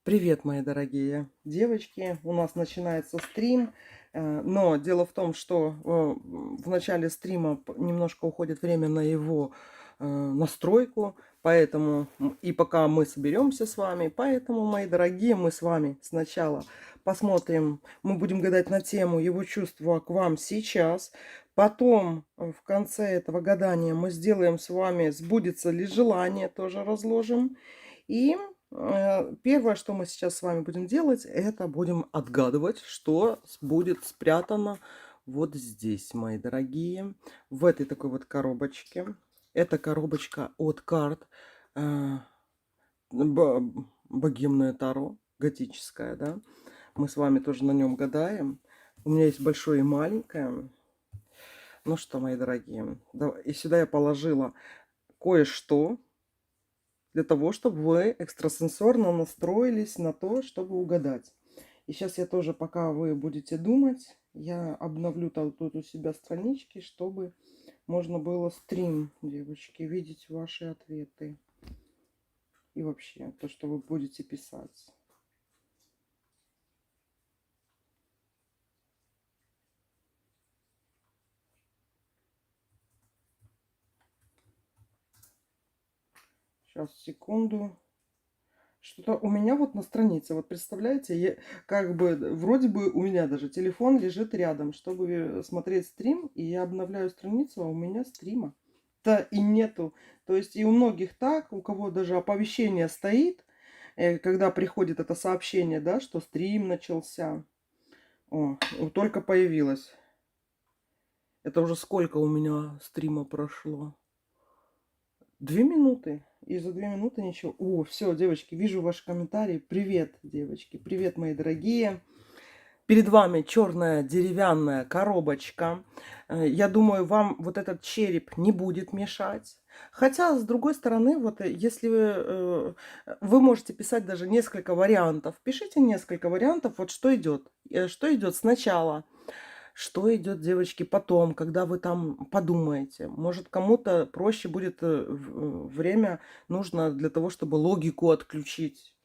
Привет, мои дорогие девочки! У нас начинается стрим, но дело в том, что в начале стрима немножко уходит время на его настройку, поэтому и пока мы соберемся с вами, поэтому, мои дорогие, мы с вами сначала посмотрим, мы будем гадать на тему его чувства к вам сейчас, потом в конце этого гадания мы сделаем с вами «Сбудется ли желание», тоже разложим, и первое, что мы сейчас с вами будем делать, это будем отгадывать, что будет спрятано вот здесь, мои дорогие, в этой такой вот коробочке. Это коробочка от карт э, Богемное Таро, готическое, да. Мы с вами тоже на нем гадаем. У меня есть большое и маленькое. Ну что, мои дорогие, и сюда я положила кое-что для того, чтобы вы экстрасенсорно настроились на то, чтобы угадать. И сейчас я тоже, пока вы будете думать, я обновлю тут у себя странички, чтобы можно было стрим, девочки, видеть ваши ответы. И вообще то, что вы будете писать. Сейчас, секунду. Что-то у меня вот на странице, вот представляете, как бы вроде бы у меня даже телефон лежит рядом, чтобы смотреть стрим, и я обновляю страницу, а у меня стрима-то и нету. То есть и у многих так, у кого даже оповещение стоит, когда приходит это сообщение, да, что стрим начался. О, только появилось. Это уже сколько у меня стрима прошло? 2 минуты. И за 2 минуты ничего. О, все, девочки, вижу ваши комментарии. Привет, девочки. Привет, мои дорогие. Перед вами черная деревянная коробочка. Я думаю, вам вот этот череп не будет мешать. Хотя, с другой стороны, вот если вы можете писать даже несколько вариантов. Пишите несколько вариантов, вот что идет. Что идет сначала. Что идет, девочки, потом, когда вы там подумаете? Может, кому-то проще будет время нужно для того, чтобы логику отключить.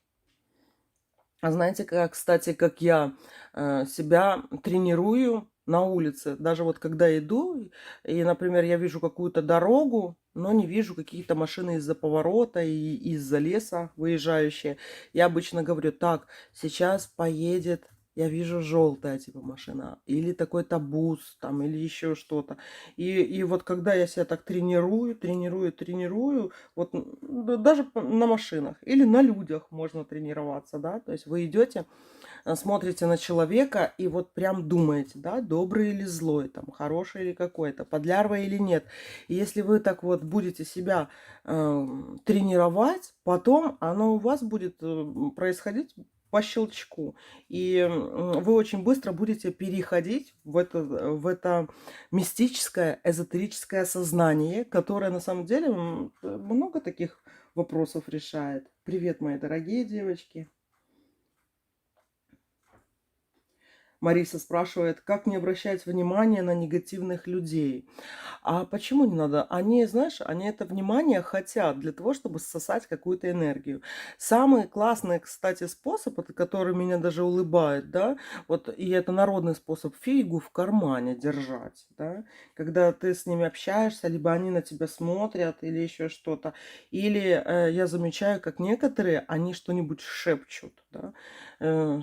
А знаете, как, кстати, как я себя тренирую на улице? Даже вот когда иду, и, например, я вижу какую-то дорогу, но не вижу какие-то машины из-за поворота и из-за леса выезжающие. Я обычно говорю, так, сейчас поедет, я вижу желтая типа машина, или такой-то бус, там, или еще что-то. И вот когда я себя так тренирую, вот даже на машинах или на людях можно тренироваться, да, то есть вы идете, смотрите на человека и вот прям думаете, да, добрый или злой, там, хороший или какой-то, подлярва или нет. И если вы так вот будете себя тренировать, потом оно у вас будет происходить по щелчку. И вы очень быстро будете переходить в это мистическое, эзотерическое сознание, которое на самом деле много таких вопросов решает. Привет, мои дорогие девочки. Мариса спрашивает, как не обращать внимания на негативных людей. А почему не надо? Они, знаешь, они это внимание хотят для того, чтобы сосать какую-то энергию. Самый классный, кстати, способ, это который меня даже улыбает, да, вот, и это народный способ, фигу в кармане держать, да, когда ты с ними общаешься, либо они на тебя смотрят, или еще что-то. Или я замечаю, как некоторые, они что-нибудь шепчут, да,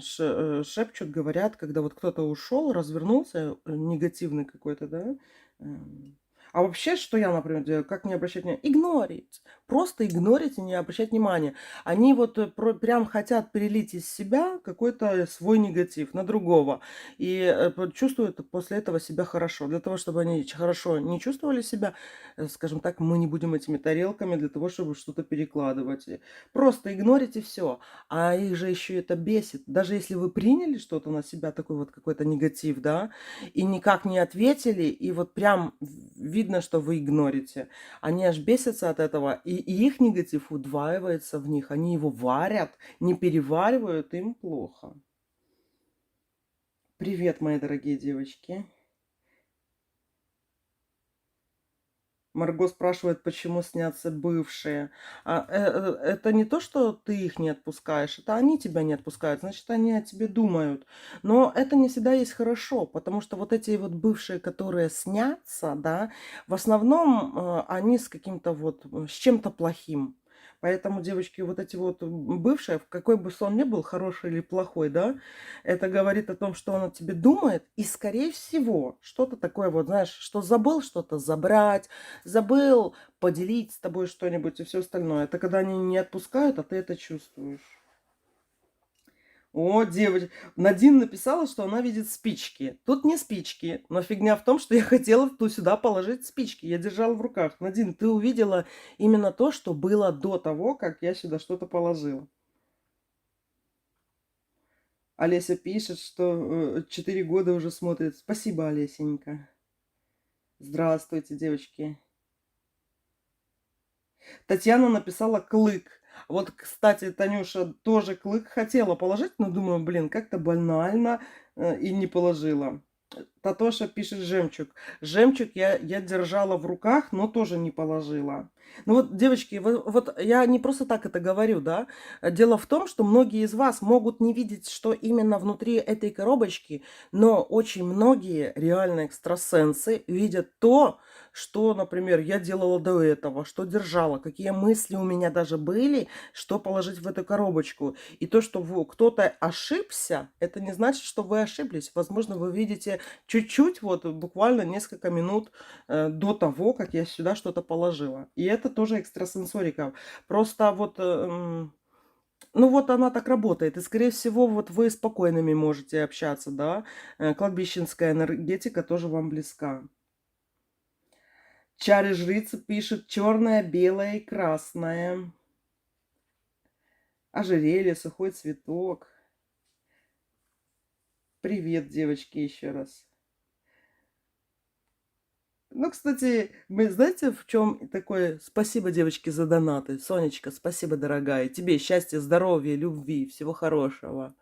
шепчут, говорят, когда вот кто-то ушел, развернулся, негативный какой-то, да. эм. А вообще, что я, например, делаю, как не обращать внимания? Игнорить. Просто игнорить и не обращать внимания. Они вот прям хотят перелить из себя какой-то свой негатив на другого. И чувствуют после этого себя хорошо. Для того, чтобы они хорошо не чувствовали себя, скажем так, мы не будем этими тарелками для того, чтобы что-то перекладывать. Просто игнорите все. А их же еще это бесит. Даже если вы приняли что-то на себя, такой вот какой-то негатив, да, и никак не ответили, и вот прям видно, что вы игнорите. Они аж бесятся от этого, и их негатив удваивается в них. Они его варят, не переваривают, им плохо. Привет, мои дорогие девочки. Марго спрашивает, почему снятся бывшие. Это не то, что ты их не отпускаешь, это они тебя не отпускают, значит, они о тебе думают. Но это не всегда есть хорошо, потому что вот эти вот бывшие, которые снятся, да, в основном они с каким-то вот, с чем-то плохим. Поэтому, девочки, вот эти вот бывшие, в какой бы сон ни был, хороший или плохой, да, это говорит о том, что он о тебе думает, и, скорее всего, что-то такое вот, знаешь, что забыл что-то забрать, забыл поделить с тобой что-нибудь и все остальное. Это когда они не отпускают, а ты это чувствуешь. О, девочка, Надин написала, что она видит спички. Тут не спички, но фигня в том, что я хотела сюда положить спички. Я держала в руках. Надин, ты увидела именно то, что было до того, как я сюда что-то положила. Олеся пишет, что 4 года уже смотрит. Спасибо, Олесенька. Здравствуйте, девочки. Татьяна написала клык. Вот, кстати, Танюша тоже клык хотела положить, но думаю, блин, как-то банально и не положила. Татоша пишет жемчуг. Жемчуг я держала в руках, но тоже не положила. Ну вот, девочки, вот я не просто так это говорю, да. Дело в том, что многие из вас могут не видеть, что именно внутри этой коробочки, но очень многие реально экстрасенсы видят то, что, например, я делала до этого, что держала, какие мысли у меня даже были, что положить в эту коробочку. И то, что кто-то ошибся, это не значит, что вы ошиблись. Возможно, вы видите чуть-чуть, вот буквально несколько минут до того, как я сюда что-то положила. И это тоже экстрасенсорика. Просто вот, ну вот она так работает. И, скорее всего, вот вы спокойными можете общаться, да. Кладбищенская энергетика тоже вам близка. Чари жрица пишет черное, белое и красное. Ожерелье, сухой цветок. Привет, девочки, еще раз. Ну, кстати, мы знаете, в чем такое? Спасибо, девочки, за донаты. Сонечка, спасибо, дорогая. Тебе счастья, здоровья, любви, всего хорошего.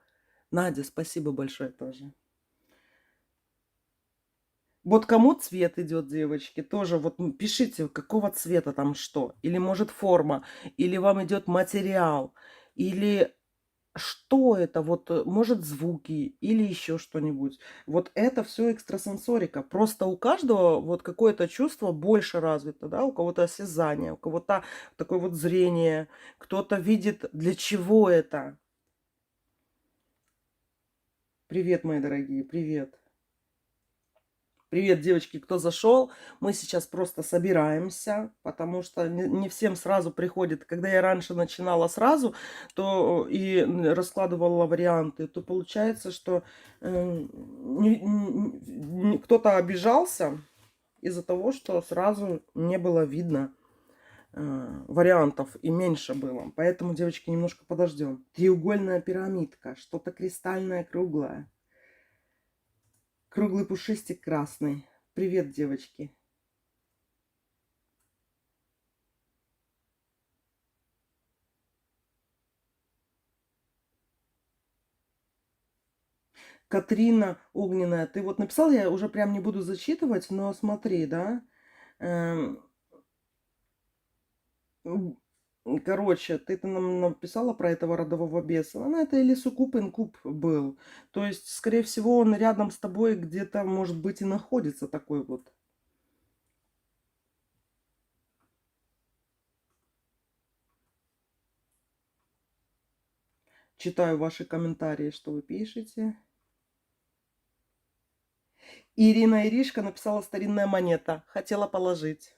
Надя, спасибо большое тоже. Вот кому цвет идет, девочки, тоже вот пишите, какого цвета там что. Или может форма, или вам идет материал, или что это, вот, может, звуки или еще что-нибудь. Вот это все экстрасенсорика. Просто у каждого вот какое-то чувство больше развито, да, у кого-то осязание, у кого-то такое вот зрение, кто-то видит, для чего это. Привет, мои дорогие, привет. Привет, девочки, кто зашел. Мы сейчас просто собираемся, потому что не всем сразу приходит. Когда я раньше начинала сразу, то и раскладывала варианты, то получается, что кто-то обижался из-за того, что сразу не было видно вариантов и меньше было. Поэтому, девочки, немножко подождем. Треугольная пирамидка, что-то кристальное, круглое. Круглый пушистик красный. Привет, девочки. Катрина Огненная, ты вот написал, я уже прям не буду зачитывать, но смотри, да. Короче, ты нам написала про этого родового беса. Ну, это или суккуб, инкуб был. То есть, скорее всего, он рядом с тобой где-то, может быть, и находится такой вот. Читаю ваши комментарии, что вы пишете. Ирина Иришка написала старинная монета. Хотела положить.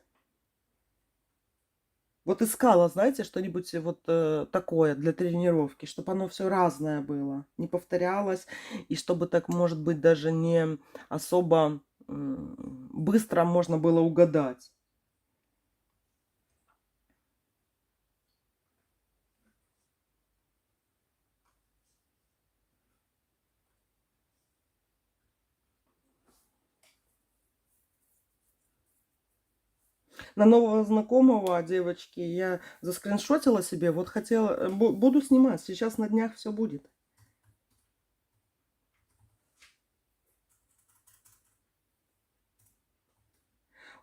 Вот искала, знаете, что-нибудь вот такое для тренировки, чтобы оно все разное было, не повторялось, и чтобы так, может быть, даже не особо быстро можно было угадать. На нового знакомого, девочки, я заскриншотила себе, вот хотела, буду снимать, сейчас на днях все будет.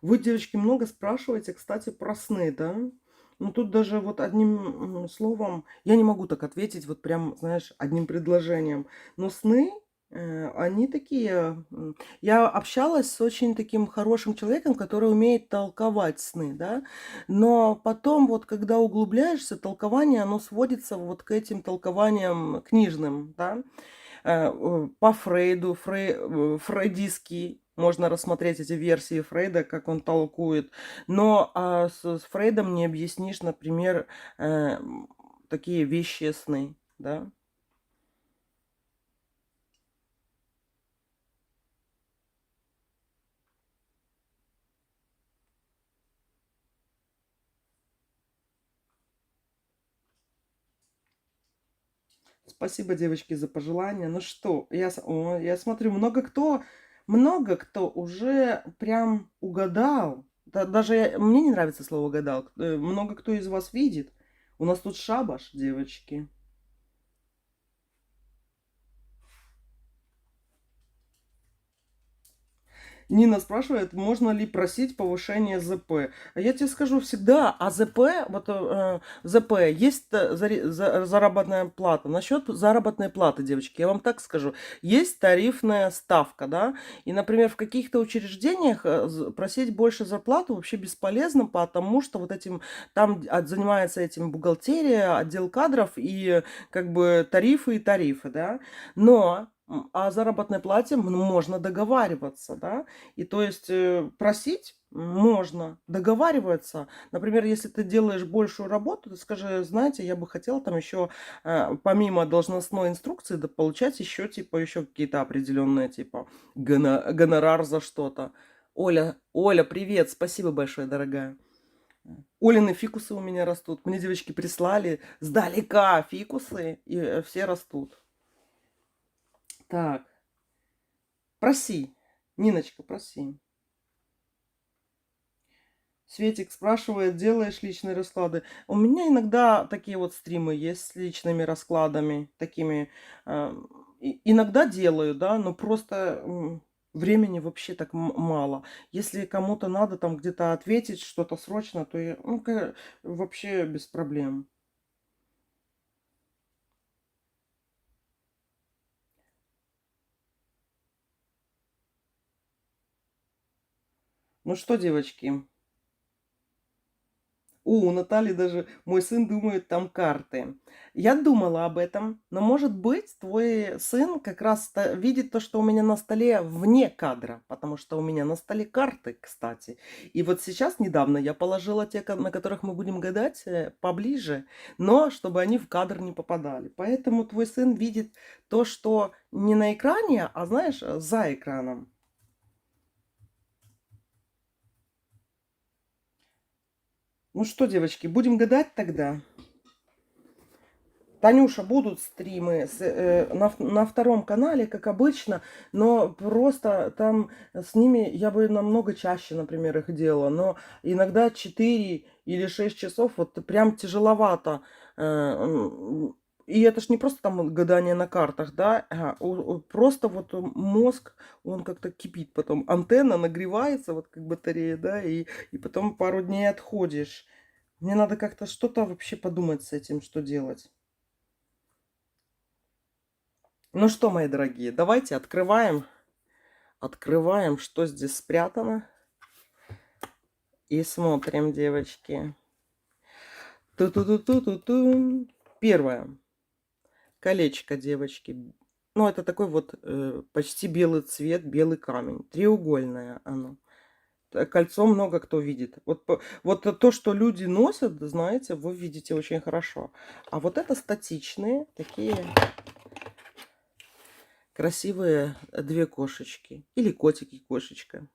Вы, девочки, много спрашиваете, кстати, про сны, да? Ну, тут даже вот одним словом я не могу так ответить, вот прям, знаешь, одним предложением. Но сны, они такие. Я общалась с очень таким хорошим человеком, который умеет толковать сны, да? Но потом вот, когда углубляешься, толкование, оно сводится вот к этим толкованиям книжным, да? По Фрейду, фрейдистский, можно рассмотреть эти версии Фрейда, как он толкует. Но с Фрейдом не объяснишь, например, такие вещи сны, да. Спасибо, девочки, за пожелания. Ну что, я смотрю, много кто уже прям угадал. Даже мне не нравится слово угадал. Много кто из вас видит. У нас тут шабаш, девочки. Нина спрашивает, можно ли просить повышение ЗП. А я тебе скажу всегда, а ЗП, вот ЗП, есть заработная плата. Насчет заработной платы, девочки, я вам так скажу, есть тарифная ставка, да, и, например, в каких-то учреждениях просить больше зарплату вообще бесполезно, потому что вот этим, там занимается этим бухгалтерия, отдел кадров и как бы тарифы и тарифы, да, но о заработной плате можно договариваться, да, и то есть просить можно, договариваться. Например, если ты делаешь большую работу, ты скажи, знаете, я бы хотела там еще, помимо должностной инструкции, да, получать еще, типа, еще какие-то определенные, типа, гонорар за что-то. Оля, привет, спасибо большое, дорогая. Олины фикусы у меня растут. Мне девочки прислали сдалека фикусы, и все растут. Так, проси, Ниночка, проси. Светик спрашивает, делаешь личные расклады? У меня иногда такие вот стримы есть с личными раскладами, такими. Иногда делаю, да, но просто времени вообще так мало. Если кому-то надо там где-то ответить что-то срочно, то я, вообще без проблем. Ну что, девочки, у Натальи даже мой сын думает, там карты. Я думала об этом, но, может быть, твой сын как раз видит то, что у меня на столе вне кадра, потому что у меня на столе карты, кстати. И вот сейчас недавно я положила те, на которых мы будем гадать, поближе, но чтобы они в кадр не попадали. Поэтому твой сын видит то, что не на экране, а, знаешь, за экраном. Ну что, девочки, будем гадать тогда? Танюша, будут стримы на втором канале, как обычно, но просто там с ними я бы намного чаще, например, их делала, но иногда 4 или 6 часов вот прям тяжеловато. И это ж не просто там гадание на картах, да, просто вот мозг, он как-то кипит потом, антенна нагревается, вот как батарея, да, и потом пару дней отходишь. Мне надо как-то что-то вообще подумать с этим, что делать. Ну что, мои дорогие, давайте открываем. Открываем, что здесь спрятано. И смотрим, девочки. Ту-ту-ту-ту-ту-ту. Первое. Колечко, девочки. Ну, это такой вот почти белый цвет, белый камень. Треугольное оно. Кольцо много кто видит. Вот то, что люди носят, знаете, вы видите очень хорошо. А вот это статичные, такие красивые две кошечки. Или котики, кошечка.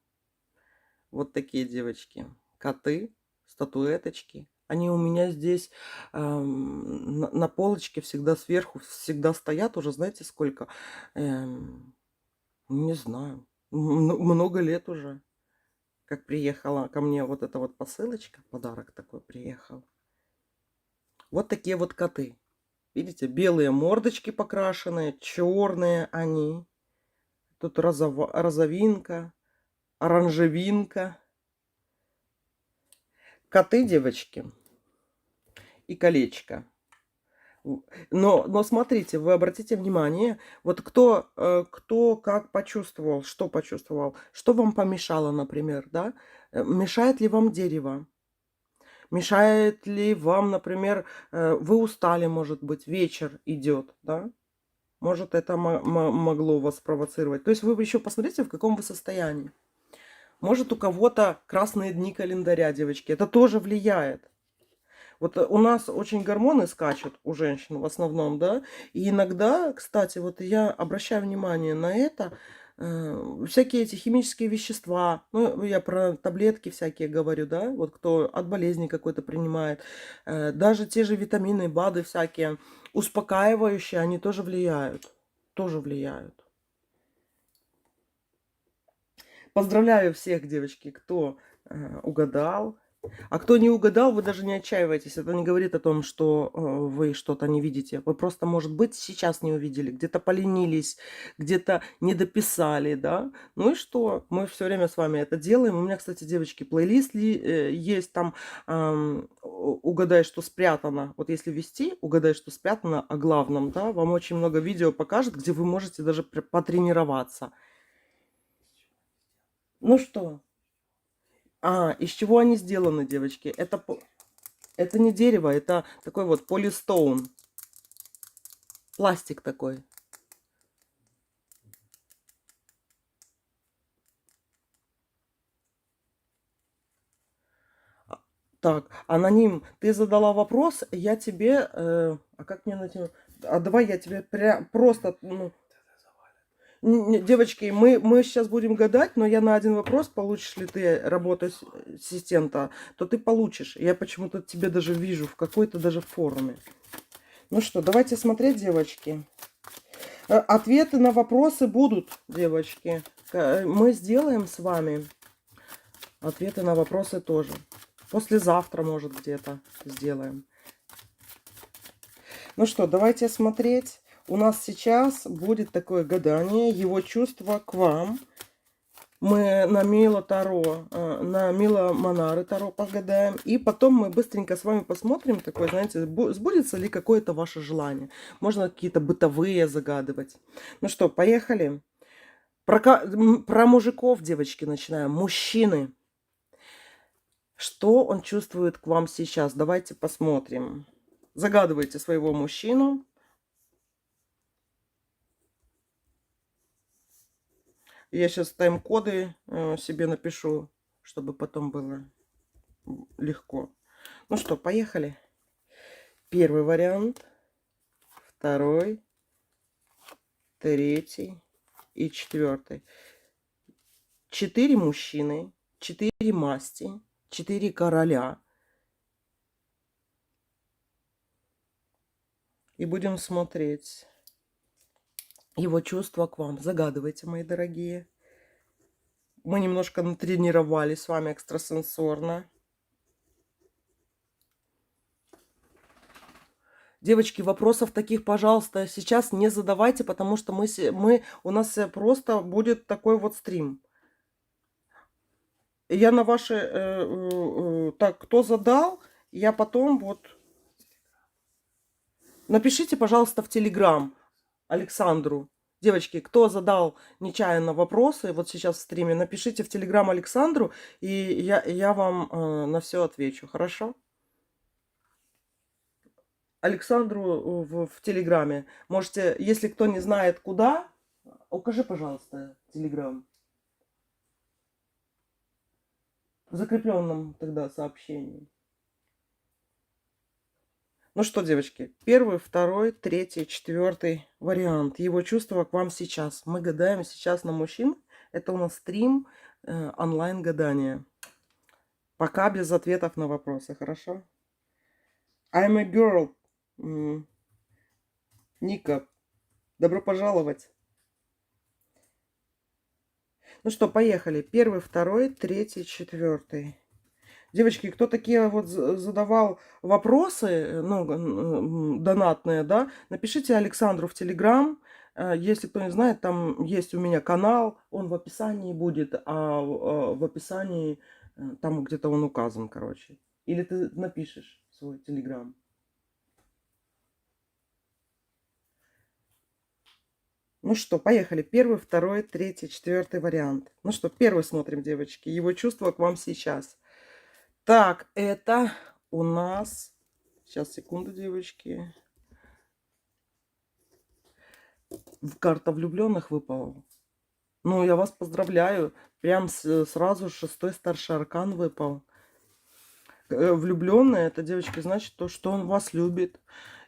Вот такие девочки. Коты, статуэточки. Они у меня здесь на полочке всегда сверху, всегда стоят уже, знаете, сколько? Не знаю. Много лет уже. Как приехала ко мне вот эта вот посылочка, подарок такой приехал. Вот такие вот коты. Видите, белые мордочки покрашенные, черные они. Тут розовинка, оранжевинка. Коты, девочки, и колечко. Но смотрите, вы обратите внимание, вот кто как почувствовал, что вам помешало, например, да? Мешает ли вам дерево? Мешает ли вам, например, вы устали, может быть, вечер идет, да? Может, это могло вас спровоцировать. То есть вы еще посмотрите, в каком вы состоянии. Может, у кого-то красные дни календаря, девочки. Это тоже влияет. Вот у нас очень гормоны скачут у женщин в основном, да. И иногда, кстати, вот я обращаю внимание на это, всякие эти химические вещества, ну, я про таблетки всякие говорю, да, вот кто от болезни какой-то принимает, даже те же витамины, БАДы всякие, успокаивающие, они тоже влияют, тоже влияют. Поздравляю всех, девочки, кто угадал. А кто не угадал, вы даже не отчаивайтесь. Это не говорит о том, что вы что-то не видите. Вы просто, может быть, сейчас не увидели, где-то поленились, где-то не дописали, да. Ну и что? Мы все время с вами это делаем. У меня, кстати, девочки, плейлист есть там «Угадай, что спрятано». Вот если ввести «Угадай, что спрятано» о главном, да, вам очень много видео покажет, где вы можете даже потренироваться. Ну что? Из чего они сделаны, девочки? Это не дерево, это такой вот полистоун. Пластик такой. Так, аноним, ты задала вопрос, я тебе... а как мне найти? Давай я тебе просто... Ну, девочки, мы сейчас будем гадать, но я на один вопрос, получишь ли ты работу ассистента, то ты получишь. Я почему-то тебе даже вижу в какой-то даже форуме. Ну что, давайте смотреть, девочки. Ответы на вопросы будут, девочки. Мы сделаем с вами ответы на вопросы тоже. Послезавтра, может, где-то сделаем. Ну что, давайте смотреть. У нас сейчас будет такое гадание. Его чувства к вам. Мы на Мила Таро, на Мила Монары Таро погадаем. И потом мы быстренько с вами посмотрим, такое, знаете, сбудется ли какое-то ваше желание. Можно какие-то бытовые загадывать. Ну что, поехали. Про мужиков, девочки, начинаем. Мужчины. Что он чувствует к вам сейчас? Давайте посмотрим. Загадывайте своего мужчину. Я сейчас тайм-коды себе напишу, чтобы потом было легко. Ну что, поехали. Первый вариант, второй, третий и четвертый. 4 мужчины, 4 масти, 4 короля. И будем смотреть его чувства к вам. Загадывайте, мои дорогие. Мы немножко натренировались с вами экстрасенсорно. Девочки, вопросов таких, пожалуйста, сейчас не задавайте, потому что у нас просто будет такой вот стрим. Я на ваши... так, кто задал, я потом вот... Напишите, пожалуйста, в Телеграм Александру. Девочки, кто задал нечаянно вопросы, вот сейчас в стриме, напишите в Телеграм Александру, и я вам на все отвечу, хорошо? Александру в Телеграме. Можете, если кто не знает куда, укажи, пожалуйста, Телеграм. В закрепленном тогда сообщении. Ну что, девочки, первый, второй, третий, четвертый вариант. Его чувства к вам сейчас. Мы гадаем сейчас на мужчин. Это у нас стрим онлайн-гадания. Пока без ответов на вопросы, хорошо? I'm a girl. Ника, добро пожаловать. Ну что, поехали. Первый, второй, третий, четвертый. Девочки, кто такие вот задавал вопросы, ну, донатные, да, напишите Александру в Телеграм. Если кто не знает, там есть у меня канал, он в описании будет, а в описании там где-то он указан, короче. Или ты напишешь в свой телеграм? Ну что, поехали. Первый, второй, третий, четвертый вариант. Ну что, первый смотрим, девочки. Его чувства к вам сейчас. Так, это у нас... Сейчас, секунду, девочки. Карта влюбленных выпала. Ну, я вас поздравляю. Прям сразу шестой старший аркан выпал. Влюбленный, это, девочки, значит то, что он вас любит.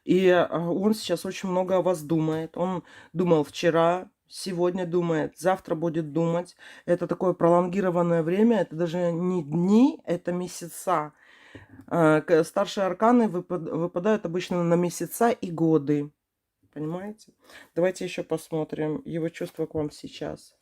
И он сейчас очень много о вас думает. Он думал вчера, сегодня думает, завтра будет думать. Это такое пролонгированное время, это даже не дни, это месяца. Старшие арканы выпадают обычно на месяца и годы. Понимаете? Давайте еще посмотрим его чувства к вам сейчас.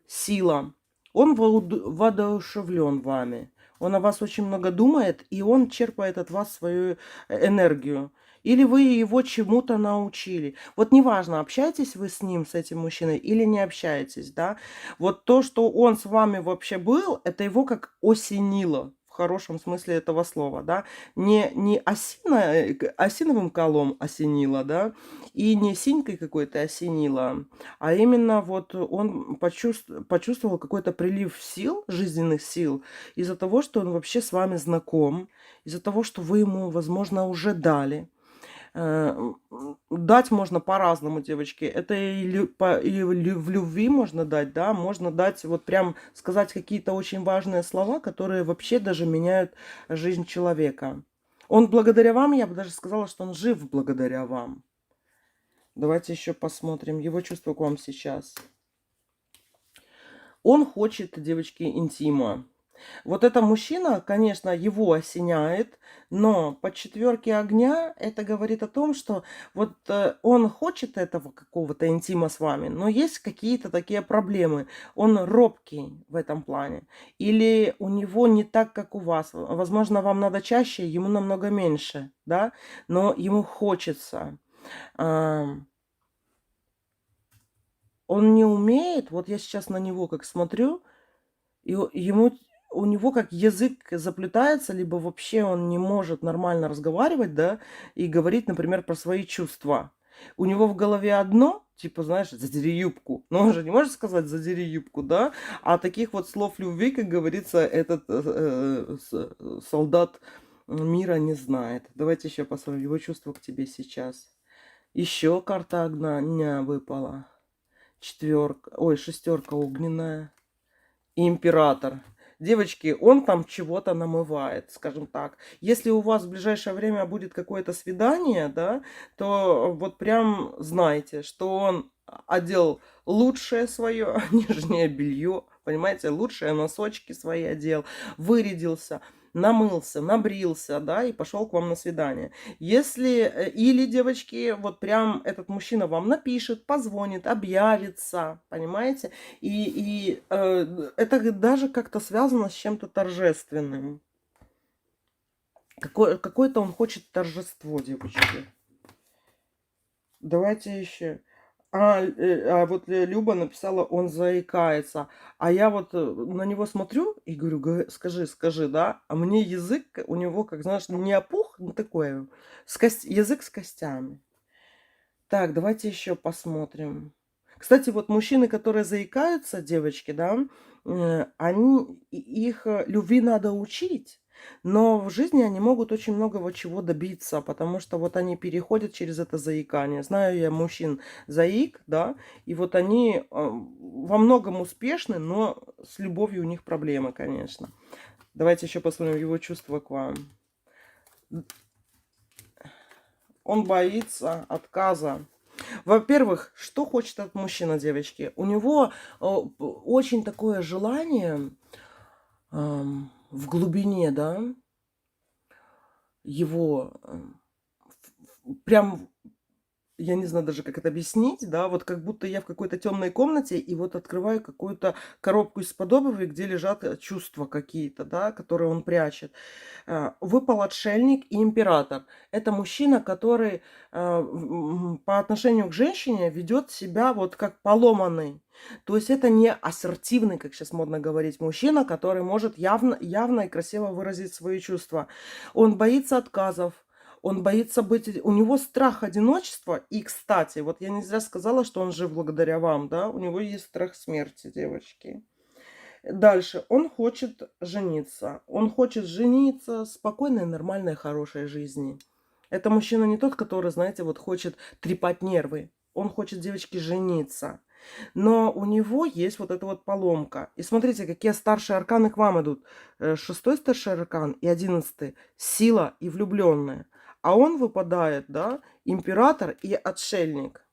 Сила. Он воодушевлен вами. Он о вас очень много думает, и он черпает от вас свою энергию. Или вы его чему-то научили. Вот неважно, общаетесь вы с ним, с этим мужчиной, или не общаетесь, да. Вот то, что он с вами вообще был, это его как осенило. В хорошем смысле этого слова, да. Не осиновым колом осенило, да, и не синькой какой-то осенило, а именно вот он почувствовал какой-то прилив сил, жизненных сил, из-за того, что он вообще с вами знаком, из-за того, что вы ему, возможно, уже дали. Дать можно по-разному, девочки. Это в любви можно дать, да, можно дать, вот прям сказать какие-то очень важные слова, которые вообще даже меняют жизнь человека. Он благодаря вам, я бы даже сказала, что он жив благодаря вам. Давайте еще посмотрим его чувства к вам сейчас. Он хочет, девочки, интима. Вот это мужчина, конечно, его осеняет, но по четверке огня это говорит о том, что вот он хочет этого какого-то интима с вами, но есть какие-то такие проблемы. Он робкий в этом плане. Или у него не так, как у вас. Возможно, вам надо чаще, ему намного меньше, да, но ему хочется. Он не умеет, вот я сейчас на него как смотрю, и у него как язык заплетается, либо вообще он не может нормально разговаривать, да, и говорить, например, про свои чувства. У него в голове одно, типа, знаешь, задери юбку. Но он же не может сказать задери юбку, да? А таких вот слов любви, как говорится, этот солдат мира не знает. Давайте еще посмотрим его чувства к тебе сейчас. Еще карта огня выпала. Шестерка огненная. И император. Девочки, он там чего-то намывает, скажем так. Если у вас в ближайшее время будет какое-то свидание, да, то вот прям знайте, что он одел лучшее свое нижнее белье, понимаете, лучшие носочки свои одел, вырядился, намылся, набрился, да, и пошел к вам на свидание. Если, или, девочки, вот прям этот мужчина вам напишет, позвонит, объявится, понимаете, это даже как-то связано с чем-то торжественным. Какое-то он хочет торжество, девочки. Давайте еще. Вот Люба написала, он заикается. А я вот на него смотрю и говорю, скажи, да? А мне язык у него, как знаешь, не опух, но такой, язык с костями. Так, давайте еще посмотрим. Кстати, вот мужчины, которые заикаются, девочки, да, их любви надо учить, но в жизни они могут очень многого чего добиться, потому что вот они переходят через это заикание. Знаю я мужчин заик, да, и вот они во многом успешны, но с любовью у них проблемы, конечно. Давайте еще посмотрим его чувства к вам. Он боится отказа. Во-первых, что хочет от мужчины, девочки? У него очень такое желание в глубине, да, его прям я не знаю даже, как это объяснить, да, вот как будто я в какой-то темной комнате и вот открываю какую-то коробку из-под обуви, где лежат чувства какие-то, да, которые он прячет. Выпал отшельник и император. Это мужчина, который по отношению к женщине ведет себя вот как поломанный. То есть это не ассертивный, как сейчас модно говорить, мужчина, который может явно и красиво выразить свои чувства. Он боится отказов, он боится быть... У него страх одиночества. И, кстати, вот я не зря сказала, что он жив благодаря вам, да? У него есть страх смерти, девочки. Дальше. Он хочет жениться. Он хочет жениться, спокойной, нормальной, хорошей жизни. Это мужчина не тот, который, знаете, вот хочет трепать нервы. Он хочет, девочки, жениться. Но у него есть вот эта вот поломка. И смотрите, какие старшие арканы к вам идут. Шестой старший аркан и 11. Сила и влюбленная. А он выпадает, да, император и отшельник.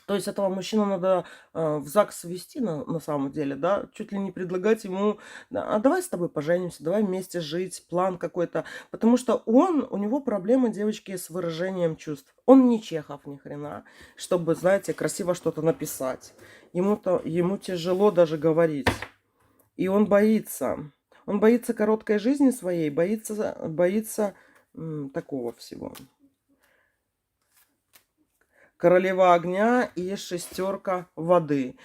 То есть этого мужчину надо в ЗАГС вести на самом деле, да, чуть ли не предлагать ему, а давай с тобой поженимся, давай вместе жить, план какой-то. Потому что у него проблемы, девочки, с выражением чувств. Он не Чехов ни хрена, чтобы, знаете, красиво что-то написать. Ему тяжело даже говорить. И он боится. Он боится короткой жизни своей, боится такого всего. Королева огня и шестерка воды.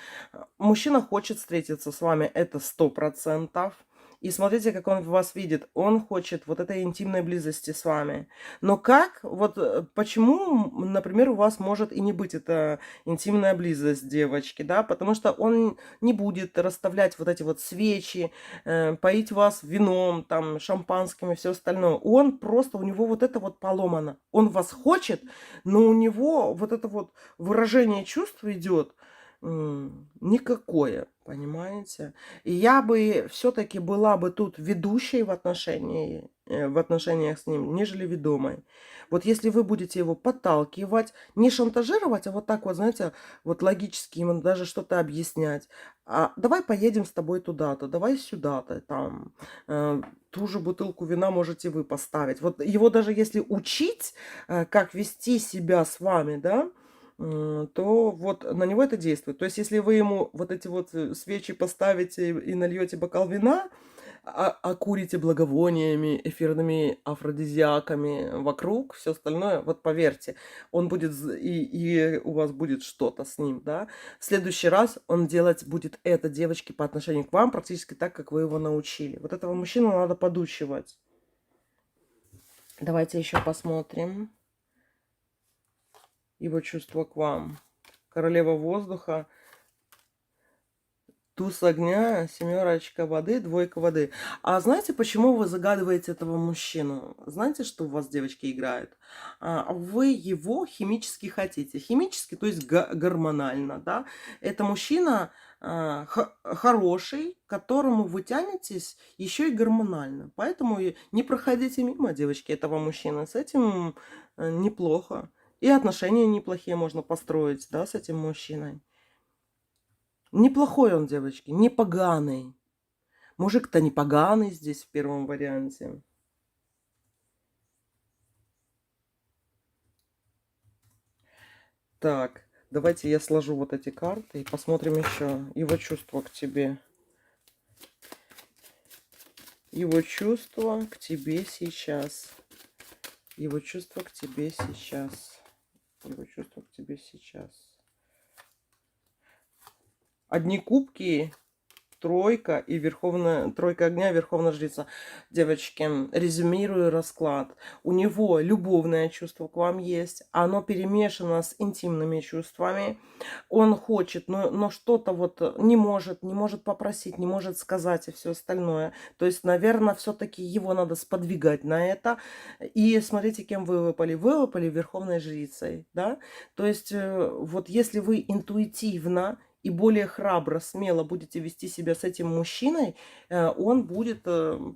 Мужчина хочет встретиться с вами, это 100%. И смотрите, как он вас видит. Он хочет вот этой интимной близости с вами. Но как? Вот почему, например, у вас может и не быть эта интимная близость, девочки, да? Потому что он не будет расставлять вот эти вот свечи, поить вас вином, там, шампанским и все остальное. Он просто, у него вот это вот поломано. Он вас хочет, но у него вот это вот выражение чувств идет никакое, понимаете? И я бы все-таки была бы тут ведущей в отношениях с ним, нежели ведомой. Вот если вы будете его подталкивать, не шантажировать, а вот так вот, знаете, вот логически ему даже что-то объяснять. А давай поедем с тобой туда-то, давай сюда-то, там, ту же бутылку вина можете вы поставить. Вот его даже если учить, как вести себя с вами, да, то вот на него это действует. То есть, если вы ему вот эти вот свечи поставите и нальете бокал вина, окурите благовониями, эфирными афродизиаками вокруг, все остальное, вот поверьте, он будет, и у вас будет что-то с ним, да. В следующий раз он делать будет это, девочки, по отношению к вам, практически так, как вы его научили. Вот этого мужчину надо подучивать. Давайте еще посмотрим его чувство к вам. Королева воздуха, туз огня, семерочка воды, двойка воды. А знаете, почему вы загадываете этого мужчину? Знаете, что у вас девочки играют? Вы его химически хотите. Химически, то есть гормонально, да? Это мужчина хороший, к которому вы тянетесь еще и гормонально. Поэтому не проходите мимо, девочки, этого мужчины. С этим неплохо. И отношения неплохие можно построить, да, с этим мужчиной. Неплохой он, девочки, не поганый. Мужик-то не поганый здесь в первом варианте. Так, давайте я сложу вот эти карты и посмотрим еще его чувства к тебе. Его чувства к тебе сейчас. Его чувства к тебе сейчас. Его чувства к тебе сейчас. Одни кубки, тройка и тройка огня, верховная жрица. Девочки, резюмирую расклад. У него любовное чувство к вам есть. Оно перемешано с интимными чувствами. Он хочет, но что-то вот не может попросить, не может сказать и все остальное. То есть, наверное, все-таки его надо сподвигать на это. И смотрите, кем вы выпали. Вы выпали верховной жрицей, да? То есть, вот если вы интуитивно и более храбро, смело будете вести себя с этим мужчиной, он будет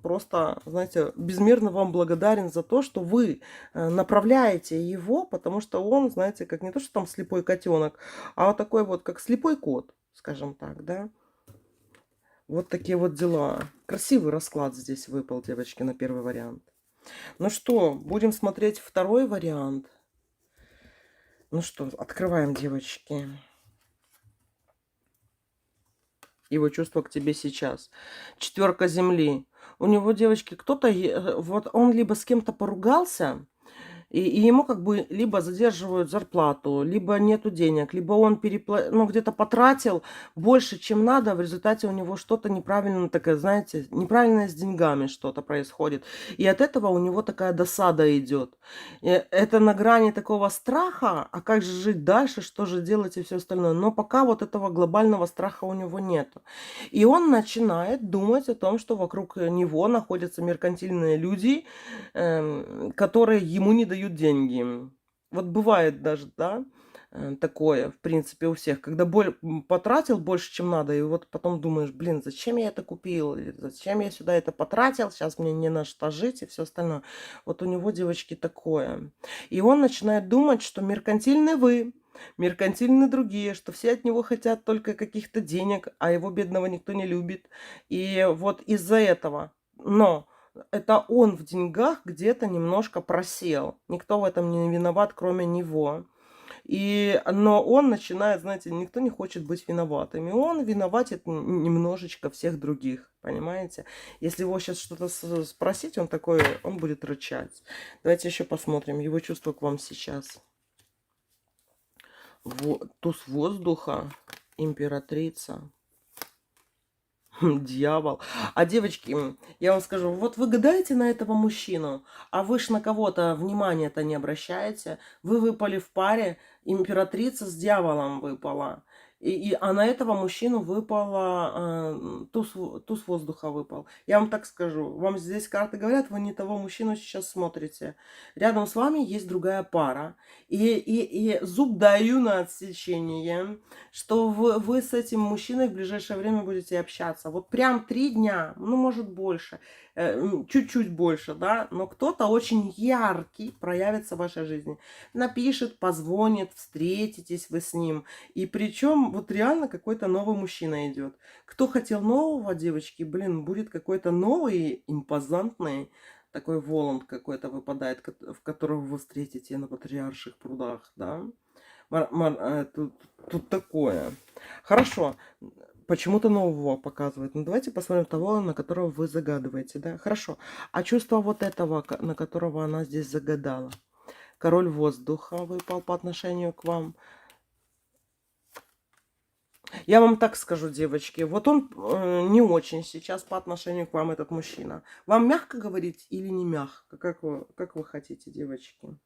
просто, знаете, безмерно вам благодарен за то, что вы направляете его, потому что он, знаете, как не то, что там слепой котенок, а вот такой вот, как слепой кот, скажем так, да. Вот такие вот дела. Красивый расклад здесь выпал, девочки, на первый вариант. Ну что, будем смотреть второй вариант. Ну что, открываем, девочки. Его чувство к тебе сейчас. Четверка земли. У него, девочки, кто-то, вот он либо с кем-то поругался, и ему как бы либо задерживают зарплату, либо нету денег, либо он ну, где-то потратил больше, чем надо, в результате у него что-то неправильно, такое, знаете, неправильное с деньгами что-то происходит. И от этого у него такая досада идет. Это на грани такого страха, а как же жить дальше, что же делать и все остальное. Но пока вот этого глобального страха у него нету. И он начинает думать о том, что вокруг него находятся меркантильные люди, которые ему не дают деньги. Вот бывает даже, да, такое, в принципе, у всех, когда потратил больше, чем надо, и вот потом думаешь, блин, зачем я это купил, или зачем я сюда это потратил, сейчас мне не на что жить и все остальное. Вот у него, девочки, такое. И он начинает думать, что меркантильны вы, меркантильны другие, что все от него хотят только каких-то денег, а его бедного никто не любит. И вот из-за этого. Но это он в деньгах где-то немножко просел. Никто в этом не виноват, кроме него. Но он начинает, знаете, никто не хочет быть виноватым. И он виноватит немножечко всех других, понимаете? Если его сейчас что-то спросить, он такой, он будет рычать. Давайте еще посмотрим его чувства к вам сейчас. Туз воздуха, императрица. Дьявол. А девочки, я вам скажу, вот вы гадаете на этого мужчину, а вы ж на кого-то внимания-то не обращаете. Вы выпали в паре, императрица с дьяволом выпала. А на этого мужчину выпала, туз воздуха выпал. Я вам так скажу, вам здесь карты говорят, вы не того мужчину сейчас смотрите. Рядом с вами есть другая пара. И зуб даю на отсечение, что вы с этим мужчиной в ближайшее время будете общаться. Вот прям 3 дня, ну, может, больше, чуть-чуть больше, да, но кто-то очень яркий проявится в вашей жизни. Напишет, позвонит, встретитесь вы с ним. И причем вот реально какой-то новый мужчина идет. Кто хотел нового, девочки, блин, будет какой-то новый, импозантный, такой Воланд какой-то выпадает, в которого вы встретите на Патриарших прудах, да. Тут такое. Хорошо. Почему-то нового показывает. Ну, давайте посмотрим того, на которого вы загадываете, да? Хорошо. А чувство вот этого, на которого она здесь загадала? Король воздуха выпал по отношению к вам. Я вам так скажу, девочки, вот он не очень сейчас по отношению к вам, этот мужчина. Вам мягко говорить или не мягко? Как вы хотите, девочки?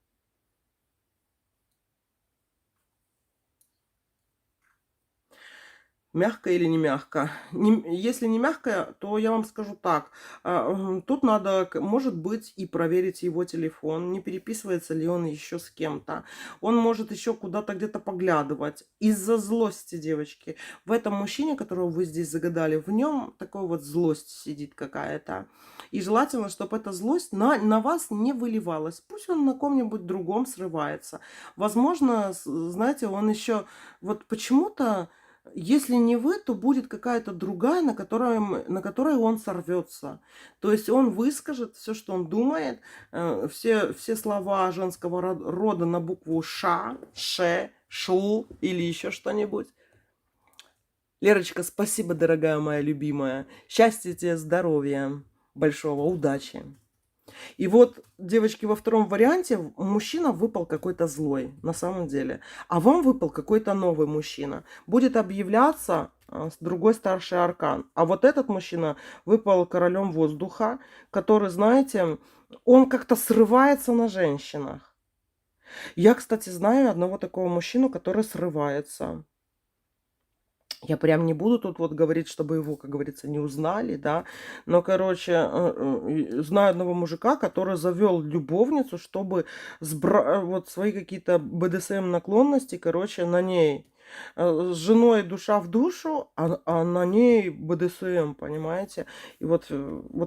Мягко или не мягко? Если не мягко, то я вам скажу так. Тут надо, может быть, и проверить его телефон, не переписывается ли он еще с кем-то. Он может еще куда-то где-то поглядывать. Из-за злости, девочки. В этом мужчине, которого вы здесь загадали, в нем такая вот злость сидит какая-то. И желательно, чтобы эта злость на вас не выливалась. Пусть он на ком-нибудь другом срывается. Возможно, знаете, он еще вот почему-то, если не вы, то будет какая-то другая, на которой он сорвется. То есть он выскажет все, что он думает, все слова женского рода на букву Ш, Ше, Шу или еще что-нибудь. Лерочка, спасибо, дорогая моя любимая. Счастья тебе, здоровья, большого, удачи. И вот, девочки, во втором варианте мужчина выпал какой-то злой, на самом деле. А вам выпал какой-то новый мужчина. Будет объявляться другой старший аркан. А вот этот мужчина выпал королем воздуха, который, знаете, он как-то срывается на женщинах. Я, кстати, знаю одного такого мужчину, который срывается. Я прям не буду тут вот говорить, чтобы его, как говорится, не узнали, да. Но, короче, знаю одного мужика, который завел любовницу, чтобы вот свои какие-то БДСМ наклонности, короче, на ней. С женой душа в душу, а на ней БДСМ, понимаете? И вот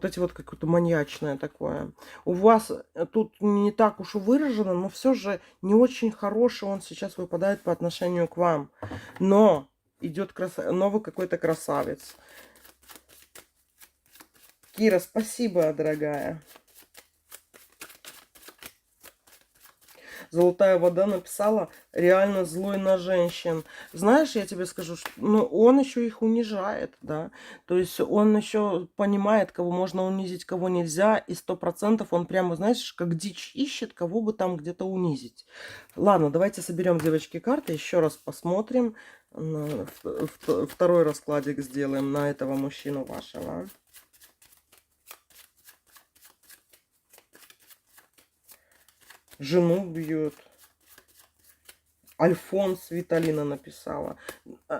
эти вот какое-то маньячное такое. У вас тут не так уж и выражено, но все же не очень хороший он сейчас выпадает по отношению к вам. Но идет новый какой-то красавец. Кира, спасибо, дорогая. Золотая вода написала, реально злой на женщин. Знаешь, я тебе скажу, что, ну, он еще их унижает, да. То есть он еще понимает, кого можно унизить, кого нельзя. И 100% он прямо, знаешь, как дичь ищет, кого бы там где-то унизить. Ладно, давайте соберем, девочки, карты, еще раз посмотрим. Второй раскладик сделаем на этого мужчину вашего. Жену бьет. Альфонс Виталина написала.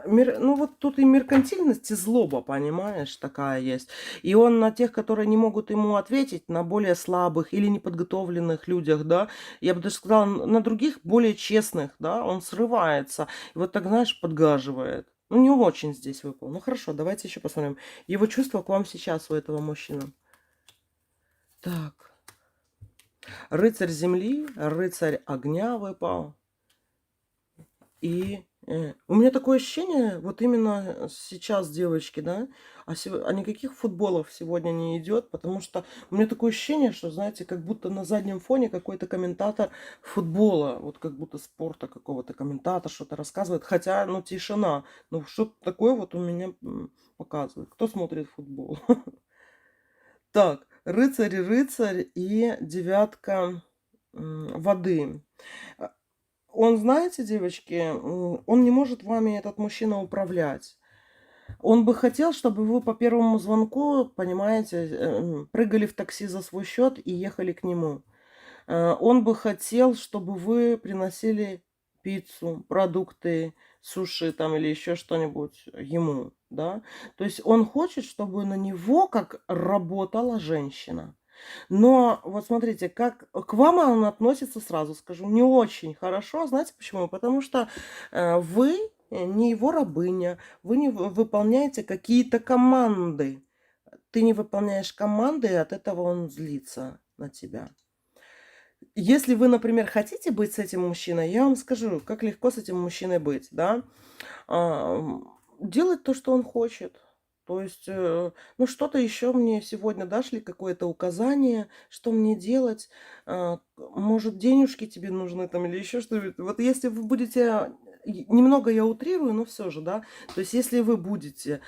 Ну вот тут и меркантильность, и злоба, понимаешь, такая есть. И он на тех, которые не могут ему ответить, на более слабых или неподготовленных людях, да, я бы даже сказала, на других более честных, да, он срывается. И вот так, знаешь, подгаживает. Ну, не очень здесь выпал. Ну, хорошо, давайте еще посмотрим. Его чувства к вам сейчас у этого мужчины. Так. Рыцарь земли, рыцарь огня выпал. И у меня такое ощущение, вот именно сейчас, девочки, да, а никаких футболов сегодня не идет, потому что у меня такое ощущение, что, знаете, как будто на заднем фоне какой-то комментатор футбола, вот как будто спорта какого-то комментатор что-то рассказывает, хотя, ну, тишина, ну, что-то такое вот у меня показывает. Кто смотрит футбол? Так, рыцарь и девятка воды. Он, знаете, девочки, он не может вами, этот мужчина, управлять. Он бы хотел, чтобы вы по первому звонку, понимаете, прыгали в такси за свой счет и ехали к нему. Он бы хотел, чтобы вы приносили пиццу, продукты, суши там или еще что-нибудь ему, да. То есть он хочет, чтобы на него как работала женщина. Но вот смотрите, как к вам он относится, сразу скажу, не очень хорошо. Знаете почему? Потому что вы не его рабыня, вы не выполняете какие-то команды. Ты не выполняешь команды, и от этого он злится на тебя. Если вы, например, хотите быть с этим мужчиной, я вам скажу, как легко с этим мужчиной быть, да? Делать то, что он хочет. То есть, ну, что-то еще мне сегодня дашь ли какое-то указание, что мне делать? Может, денежки тебе нужны там или еще что-нибудь? Вот если вы будете, немного я утрирую, но все же, да? То есть, если вы будете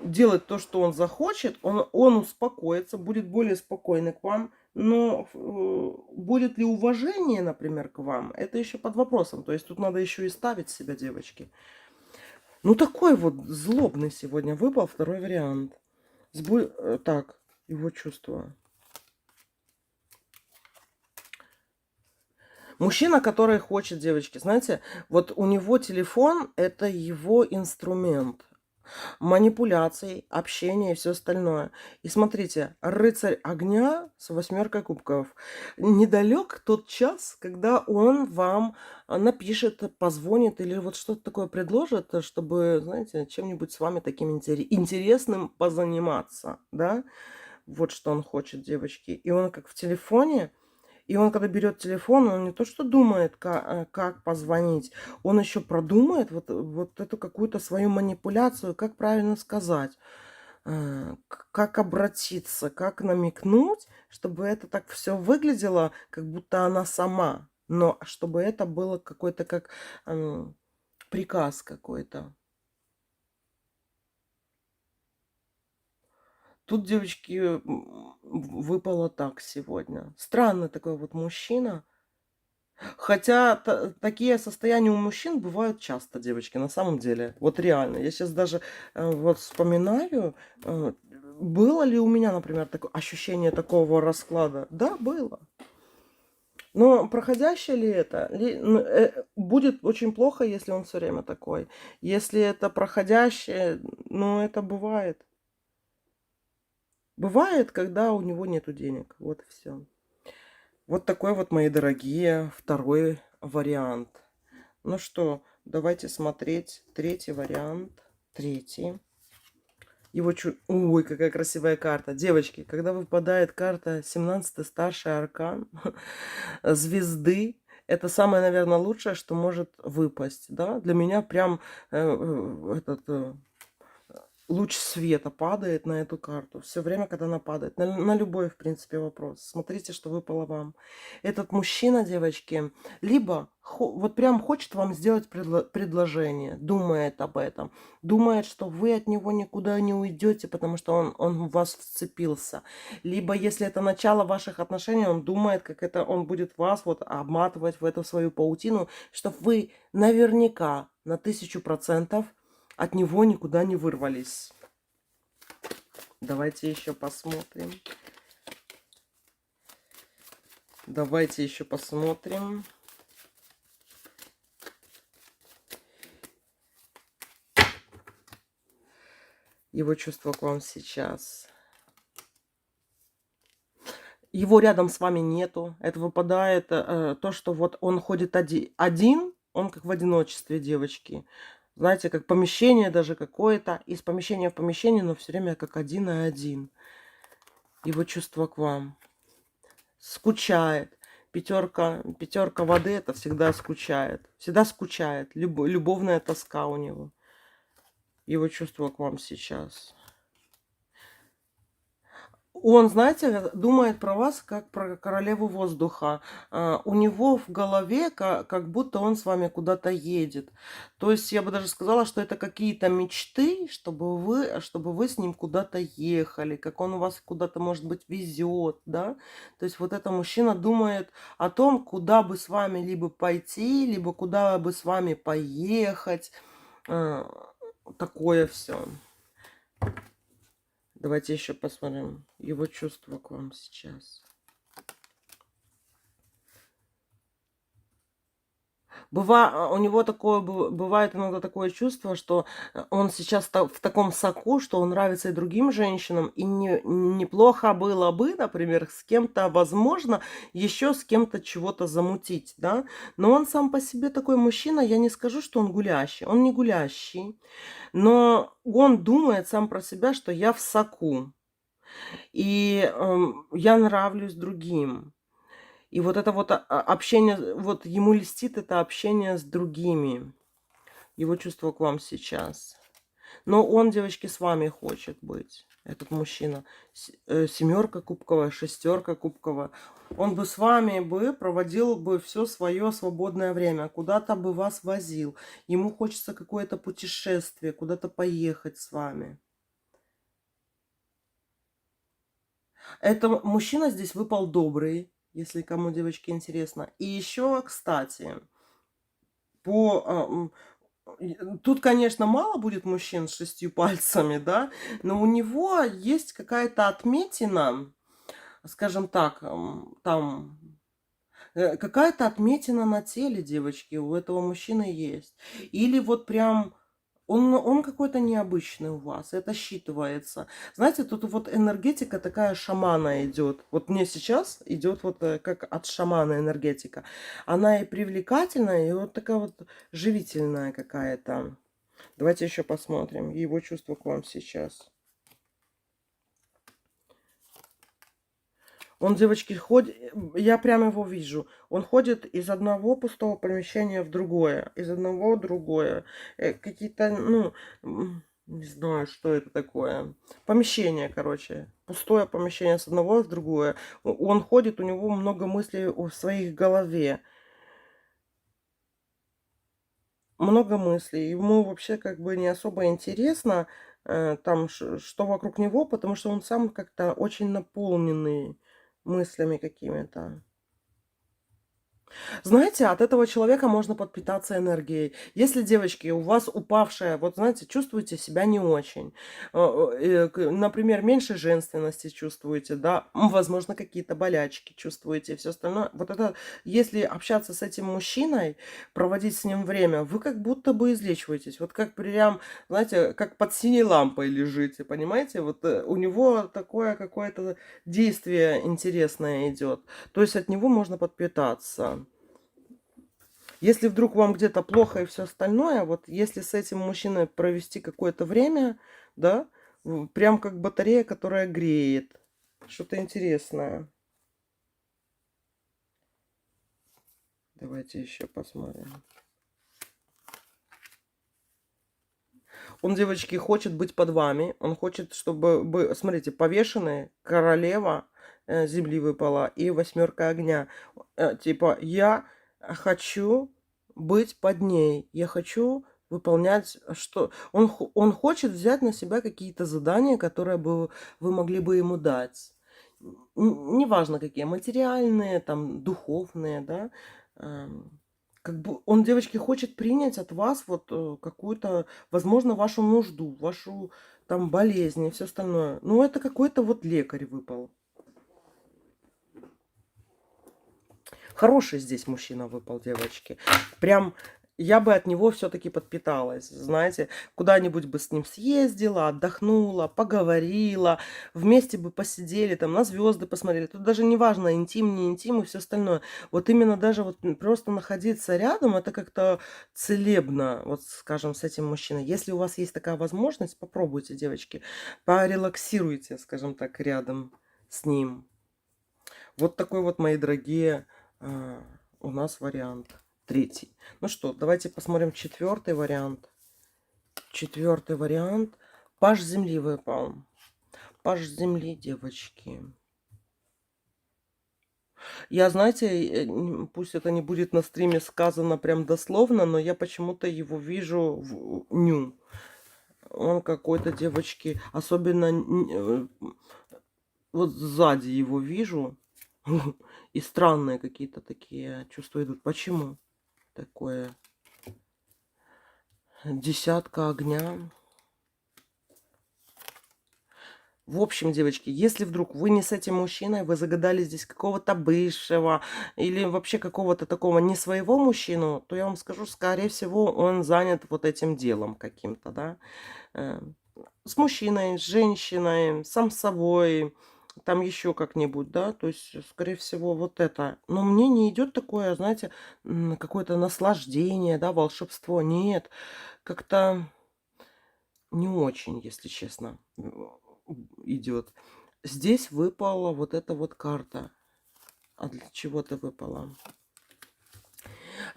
делать то, что он захочет, он успокоится, будет более спокойный к вам. Но будет ли уважение, например, к вам, это еще под вопросом. То есть тут надо еще и ставить себя, девочки. Ну, такой вот злобный сегодня выпал второй вариант. Так, его чувства. Мужчина, который хочет, девочки, знаете, вот у него телефон – это его инструмент манипуляций, общения и все остальное. И смотрите, рыцарь огня с восьмеркой кубков. Недалек тот час, когда он вам напишет, позвонит или вот что-то такое предложит, чтобы, знаете, чем-нибудь с вами таким интересным позаниматься, да? Вот что он хочет, девочки. И он как в телефоне, и он, когда берет телефон, он не то что думает, как позвонить, он еще продумает вот эту какую-то свою манипуляцию, как правильно сказать, как обратиться, как намекнуть, чтобы это так все выглядело, как будто она сама, но чтобы это было какой-то как приказ какой-то. Тут, девочки, выпало так сегодня. Странный такой вот мужчина. Хотя такие состояния у мужчин бывают часто, девочки, на самом деле. Вот реально. Я сейчас даже вот вспоминаю, было ли у меня, например, такое ощущение такого расклада. Да, было. Но проходящее ли это? Будет очень плохо, если он все время такой. Если это проходящее, ну, это бывает. Бывает, когда у него нету денег. Вот и все. Вот такой вот, мои дорогие, второй вариант. Ну что, давайте смотреть третий вариант. Третий. Ой, какая красивая карта. Девочки, когда выпадает карта 17-й старший аркан звезды, это самое, наверное, лучшее, что может выпасть. Да? Для меня прям луч света падает на эту карту. Все время, когда она падает. На любой, в принципе, вопрос. Смотрите, что выпало вам. Этот мужчина, девочки, либо вот прям хочет вам сделать предложение, думает об этом, думает, что вы от него никуда не уйдете, потому что он в вас вцепился. Либо, если это начало ваших отношений, он думает, как это он будет вас вот обматывать в эту свою паутину, чтобы вы наверняка на 1000% от него никуда не вырвались. Давайте еще посмотрим. Давайте еще посмотрим. Его чувства к вам сейчас. Его рядом с вами нету. Это выпадает то, что вот он ходит один, он как в одиночестве, девочки. Знаете, как помещение даже какое-то, из помещения в помещение, но все время как один и один. Его чувство к вам. Скучает. Пятерка воды это всегда скучает. Всегда скучает. Любовная тоска у него. Его чувство к вам сейчас. Он, знаете, думает про вас как про королеву воздуха. У него в голове как будто он с вами куда-то едет. То есть я бы даже сказала, что это какие-то мечты, чтобы вы с ним куда-то ехали, как он у вас куда-то, может быть, везет, да. То есть вот этот мужчина думает о том, куда бы с вами либо пойти, либо куда бы с вами поехать. А, Такое все. Давайте еще посмотрим его чувства к вам сейчас. У него бывает иногда такое чувство, что он сейчас в таком соку, что он нравится и другим женщинам, и неплохо было бы, например, с кем-то, возможно, еще с кем-то чего-то замутить, да. Но он сам по себе такой мужчина, я не скажу, что он гулящий, он не гулящий, но он думает сам про себя, что я в соку, и я нравлюсь другим. И вот это вот общение, вот ему льстит это общение с другими. Его чувство к вам сейчас. Но он, девочки, с вами хочет быть. Этот мужчина. Семерка кубковая, шестерка кубковая. Он бы с вами проводил бы все свое свободное время. Куда-то бы вас возил. Ему хочется какое-то путешествие, куда-то поехать с вами. Это мужчина здесь выпал добрый, если кому, девочки, интересно. И еще, кстати, тут, конечно, мало будет мужчин с 6 пальцами, да, но у него есть какая-то отметина, скажем так, там какая-то отметина на теле, девочки, у этого мужчины есть. Или вот прям он какой-то необычный у вас, это считывается. Знаете, тут вот энергетика такая шамана идет. Вот мне сейчас идет вот как от шамана энергетика. Она и привлекательная, и вот такая вот живительная какая-то. Давайте еще посмотрим его чувство к вам сейчас. Он, девочки, ходит, я прямо его вижу. Он ходит из одного пустого помещения в другое, из одного в другое. Какие-то, ну, не знаю, что это такое. Помещение, короче. Пустое помещение с одного в другое. Он ходит, у него много мыслей в своей голове. Много мыслей. Ему вообще как бы не особо интересно там, что вокруг него, потому что он сам как-то очень наполненный мыслями какими-то. Знаете, от этого человека можно подпитаться энергией. Если, девочки, у вас упавшая, вот знаете, чувствуете себя не очень, например, меньше женственности чувствуете, да, возможно, какие-то болячки чувствуете и все остальное. Вот это, если общаться с этим мужчиной, проводить с ним время, вы как будто бы излечиваетесь. Вот как прям, знаете, как под синей лампой лежите, понимаете? Вот у него такое какое-то действие интересное идет. То есть от него можно подпитаться. Если вдруг вам где-то плохо и все остальное, вот если с этим мужчиной провести какое-то время, да, прям как батарея, которая греет. Что-то интересное. Давайте еще посмотрим. Он, девочки, хочет быть под вами. Он хочет, чтобы... Смотрите, повешенные, королева земли выпала и восьмерка огня. Типа, я хочу быть под ней. Я хочу выполнять, что... Он хочет взять на себя какие-то задания, которые бы вы могли бы ему дать. Неважно какие, материальные, там, духовные, да. Как бы он, девочки, хочет принять от вас вот какую-то, возможно, вашу нужду, вашу там болезнь и все остальное. Ну, это какой-то вот лекарь выпал. Хороший здесь мужчина выпал, девочки. Прям я бы от него все-таки подпиталась, знаете, куда-нибудь бы с ним съездила, отдохнула, поговорила, вместе бы посидели, там, на звезды посмотрели. Тут даже не важно, интим, не интим и все остальное. Вот именно даже вот просто находиться рядом, это как-то целебно, вот скажем, с этим мужчиной. Если у вас есть такая возможность, попробуйте, девочки, порелаксируйте, скажем так, рядом с ним. Вот такой вот, мои дорогие, у нас вариант. Третий. Ну что, давайте посмотрим четвертый вариант. Четвертый вариант. Паж земли выпал. Паж земли, девочки. Я, знаете, пусть это не будет на стриме сказано прям дословно, но я почему-то его вижу в ню. Он какой-то, девочки, особенно вот сзади его вижу. И странные какие-то такие чувства идут. Почему такое? Десятка огня. В общем, девочки, если вдруг вы не с этим мужчиной, вы загадали здесь какого-то бывшего или вообще какого-то такого не своего мужчину, то я вам скажу, скорее всего, он занят вот этим делом каким-то, да. С мужчиной, с женщиной, сам с собой, там еще как-нибудь, да, то есть, скорее всего, вот это. Но мне не идет такое, знаете, какое-то наслаждение, да, волшебство. Нет, как-то не очень, если честно, идет. Здесь выпала вот эта вот карта. А для чего-то выпала.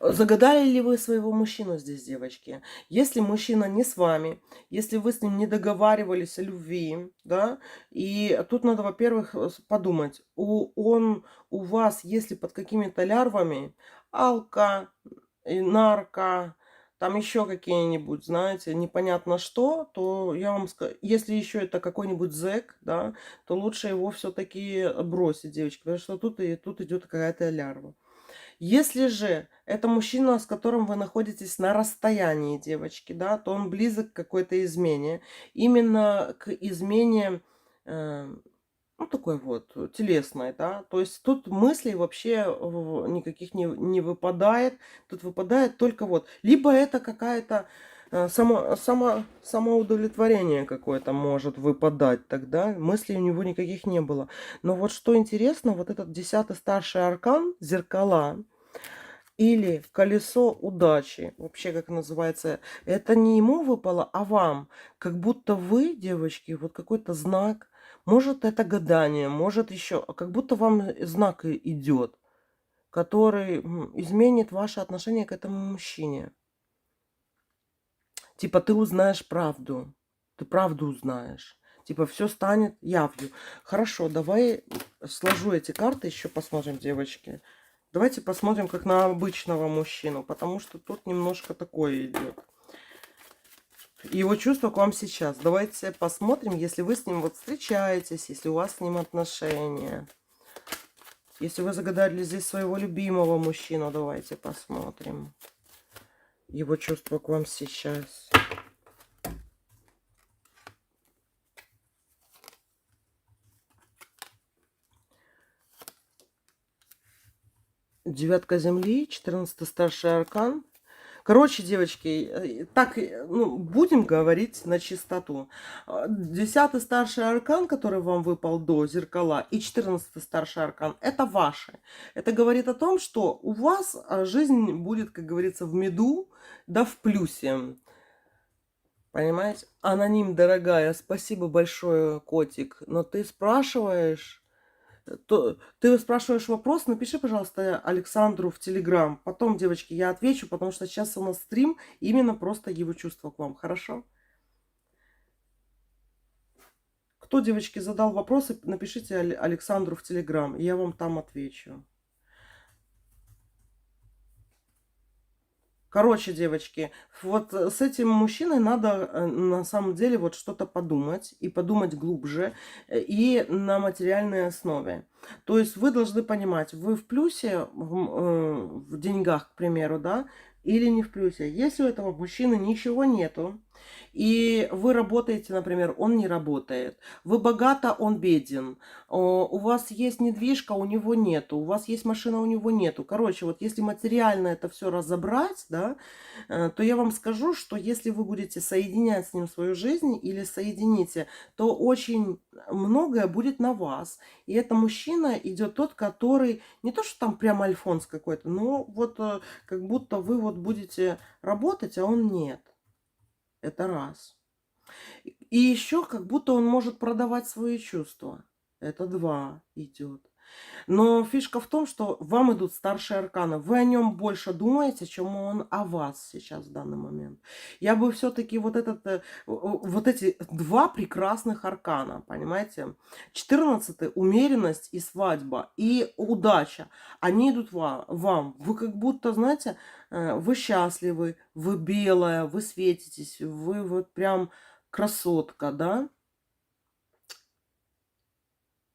Загадали ли вы своего мужчину здесь, девочки? Если мужчина не с вами, если вы с ним не договаривались о любви, да, и тут надо, во-первых, подумать, он у вас, если под какими-то лярвами, алка, и нарко, там еще какие-нибудь, знаете, непонятно что, то я вам скажу, если еще это какой-нибудь зэк, да, то лучше его все-таки бросить, девочки, потому что тут идет какая-то лярва. Если же это мужчина, с которым вы находитесь на расстоянии, девочки, да, то он близок к какой-то измене. Именно к измене, ну, такой вот, телесной, да. То есть тут мыслей вообще никаких не выпадает. Тут выпадает только вот. Либо это какая-то самоудовлетворение какое-то может выпадать тогда. Мыслей у него никаких не было. Но вот что интересно, вот этот 10-й старший аркан, зеркала, или колесо удачи, вообще как называется, это не ему выпало, а вам. Как будто вы, девочки, вот какой-то знак, может это гадание, может еще, как будто вам знак идет, который изменит ваше отношение к этому мужчине. Типа ты узнаешь правду, ты правду узнаешь. Типа все станет явью. Хорошо, давай сложу эти карты, еще посмотрим, девочки. Давайте посмотрим, как на обычного мужчину, потому что тут немножко такое идет. Его чувство к вам сейчас. Давайте посмотрим, если вы с ним вот встречаетесь, если у вас с ним отношения. Если вы загадали здесь своего любимого мужчину, давайте посмотрим. Его чувство к вам сейчас. Девятка земли, 14-й старший аркан. Короче, девочки, так, ну, будем говорить на чистоту. 10-й старший аркан, который вам выпал до зеркала, и 14-й старший аркан, это ваши. Это говорит о том, что у вас жизнь будет, как говорится, в меду, да в плюсе. Понимаете? Аноним, дорогая, спасибо большое, котик. Но ты спрашиваешь... Ты спрашиваешь вопрос, напиши, пожалуйста, Александру в Телеграм. Потом, девочки, я отвечу, потому что сейчас у нас стрим, именно просто его чувства к вам. Хорошо? кто, девочки, задал вопросы, напишите Александру в Телеграм, и я вам там отвечу. Короче, девочки, вот с этим мужчиной надо на самом деле вот что-то подумать, и подумать глубже, и на материальной основе. То есть вы должны понимать, вы в плюсе в деньгах, к примеру, да, или не в плюсе. Если у этого мужчины ничего нету, и вы работаете, например, он не работает, вы богата, он беден, у вас есть недвижка, у него нету, у вас есть машина, у него нету. Короче, вот если материально это все разобрать, да, то я вам скажу, что если вы будете соединять с ним свою жизнь или соедините, то очень многое будет на вас. И это мужчина идет тот, который не то, что там прям альфонс какой-то, но вот как будто вы вот будете работать, а он нет. Это раз. И еще как будто он может продавать свои чувства. Это два идет. Но фишка в том, что вам идут старшие арканы. Вы о нем больше думаете, чем он о вас сейчас в данный момент. Я бы все-таки вот эти два прекрасных аркана, понимаете? 14-й умеренность и свадьба, и удача. Они идут вам. Вы как будто, знаете, вы счастливы, вы белая, вы светитесь, вы вот прям красотка, да?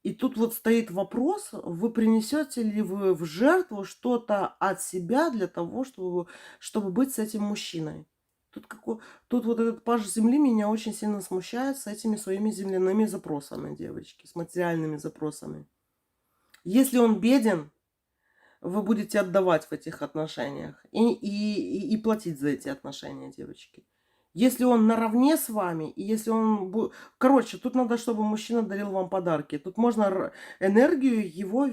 И тут вот стоит вопрос, вы принесете ли вы в жертву что-то от себя для того, чтобы быть с этим мужчиной. Тут вот этот паж земли меня очень сильно смущает с этими своими земляными запросами, девочки, с материальными запросами. Если он беден, вы будете отдавать в этих отношениях и платить за эти отношения, девочки. Если он наравне с вами, и если он... Короче, тут надо, чтобы мужчина дарил вам подарки. Тут можно энергию его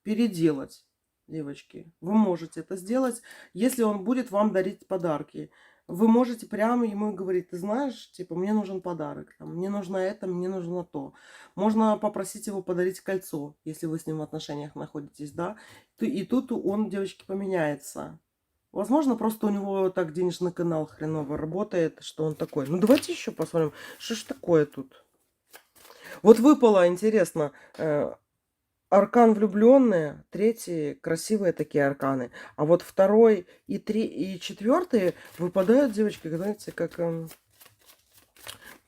переделать, девочки. Вы можете это сделать, если он будет вам дарить подарки. Вы можете прямо ему говорить, ты знаешь, типа, мне нужен подарок, там, мне нужно это, мне нужно то. Можно попросить его подарить кольцо, если вы с ним в отношениях находитесь, да. И тут он, девочки, поменяется. Возможно, просто у него так денежный канал хреново работает, что он такой. Ну, давайте еще посмотрим, что ж такое тут. Вот выпало, интересно, аркан влюбленные, третий красивые такие арканы. А вот второй и четвертый выпадают, девочки, знаете, как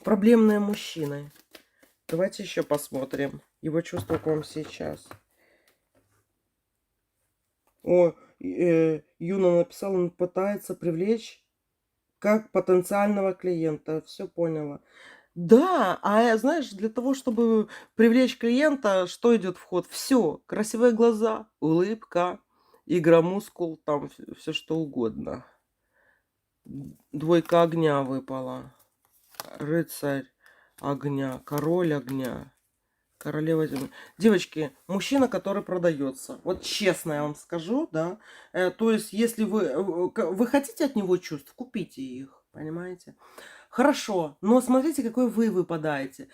проблемные мужчины. Давайте еще посмотрим его чувства к вам сейчас. Юна написала, он пытается привлечь как потенциального клиента. Все поняла. Да, а знаешь, для того, чтобы привлечь клиента, что идет в ход? Все. Красивые глаза, улыбка, игра мускул, там все что угодно. Двойка огня выпала. Рыцарь огня, король огня. Королева земли. Девочки, мужчина, который продается. Вот честно я вам скажу, да. То есть, если вы хотите от него чувств, купите их, понимаете? Хорошо, но смотрите, какой вы выпадаете.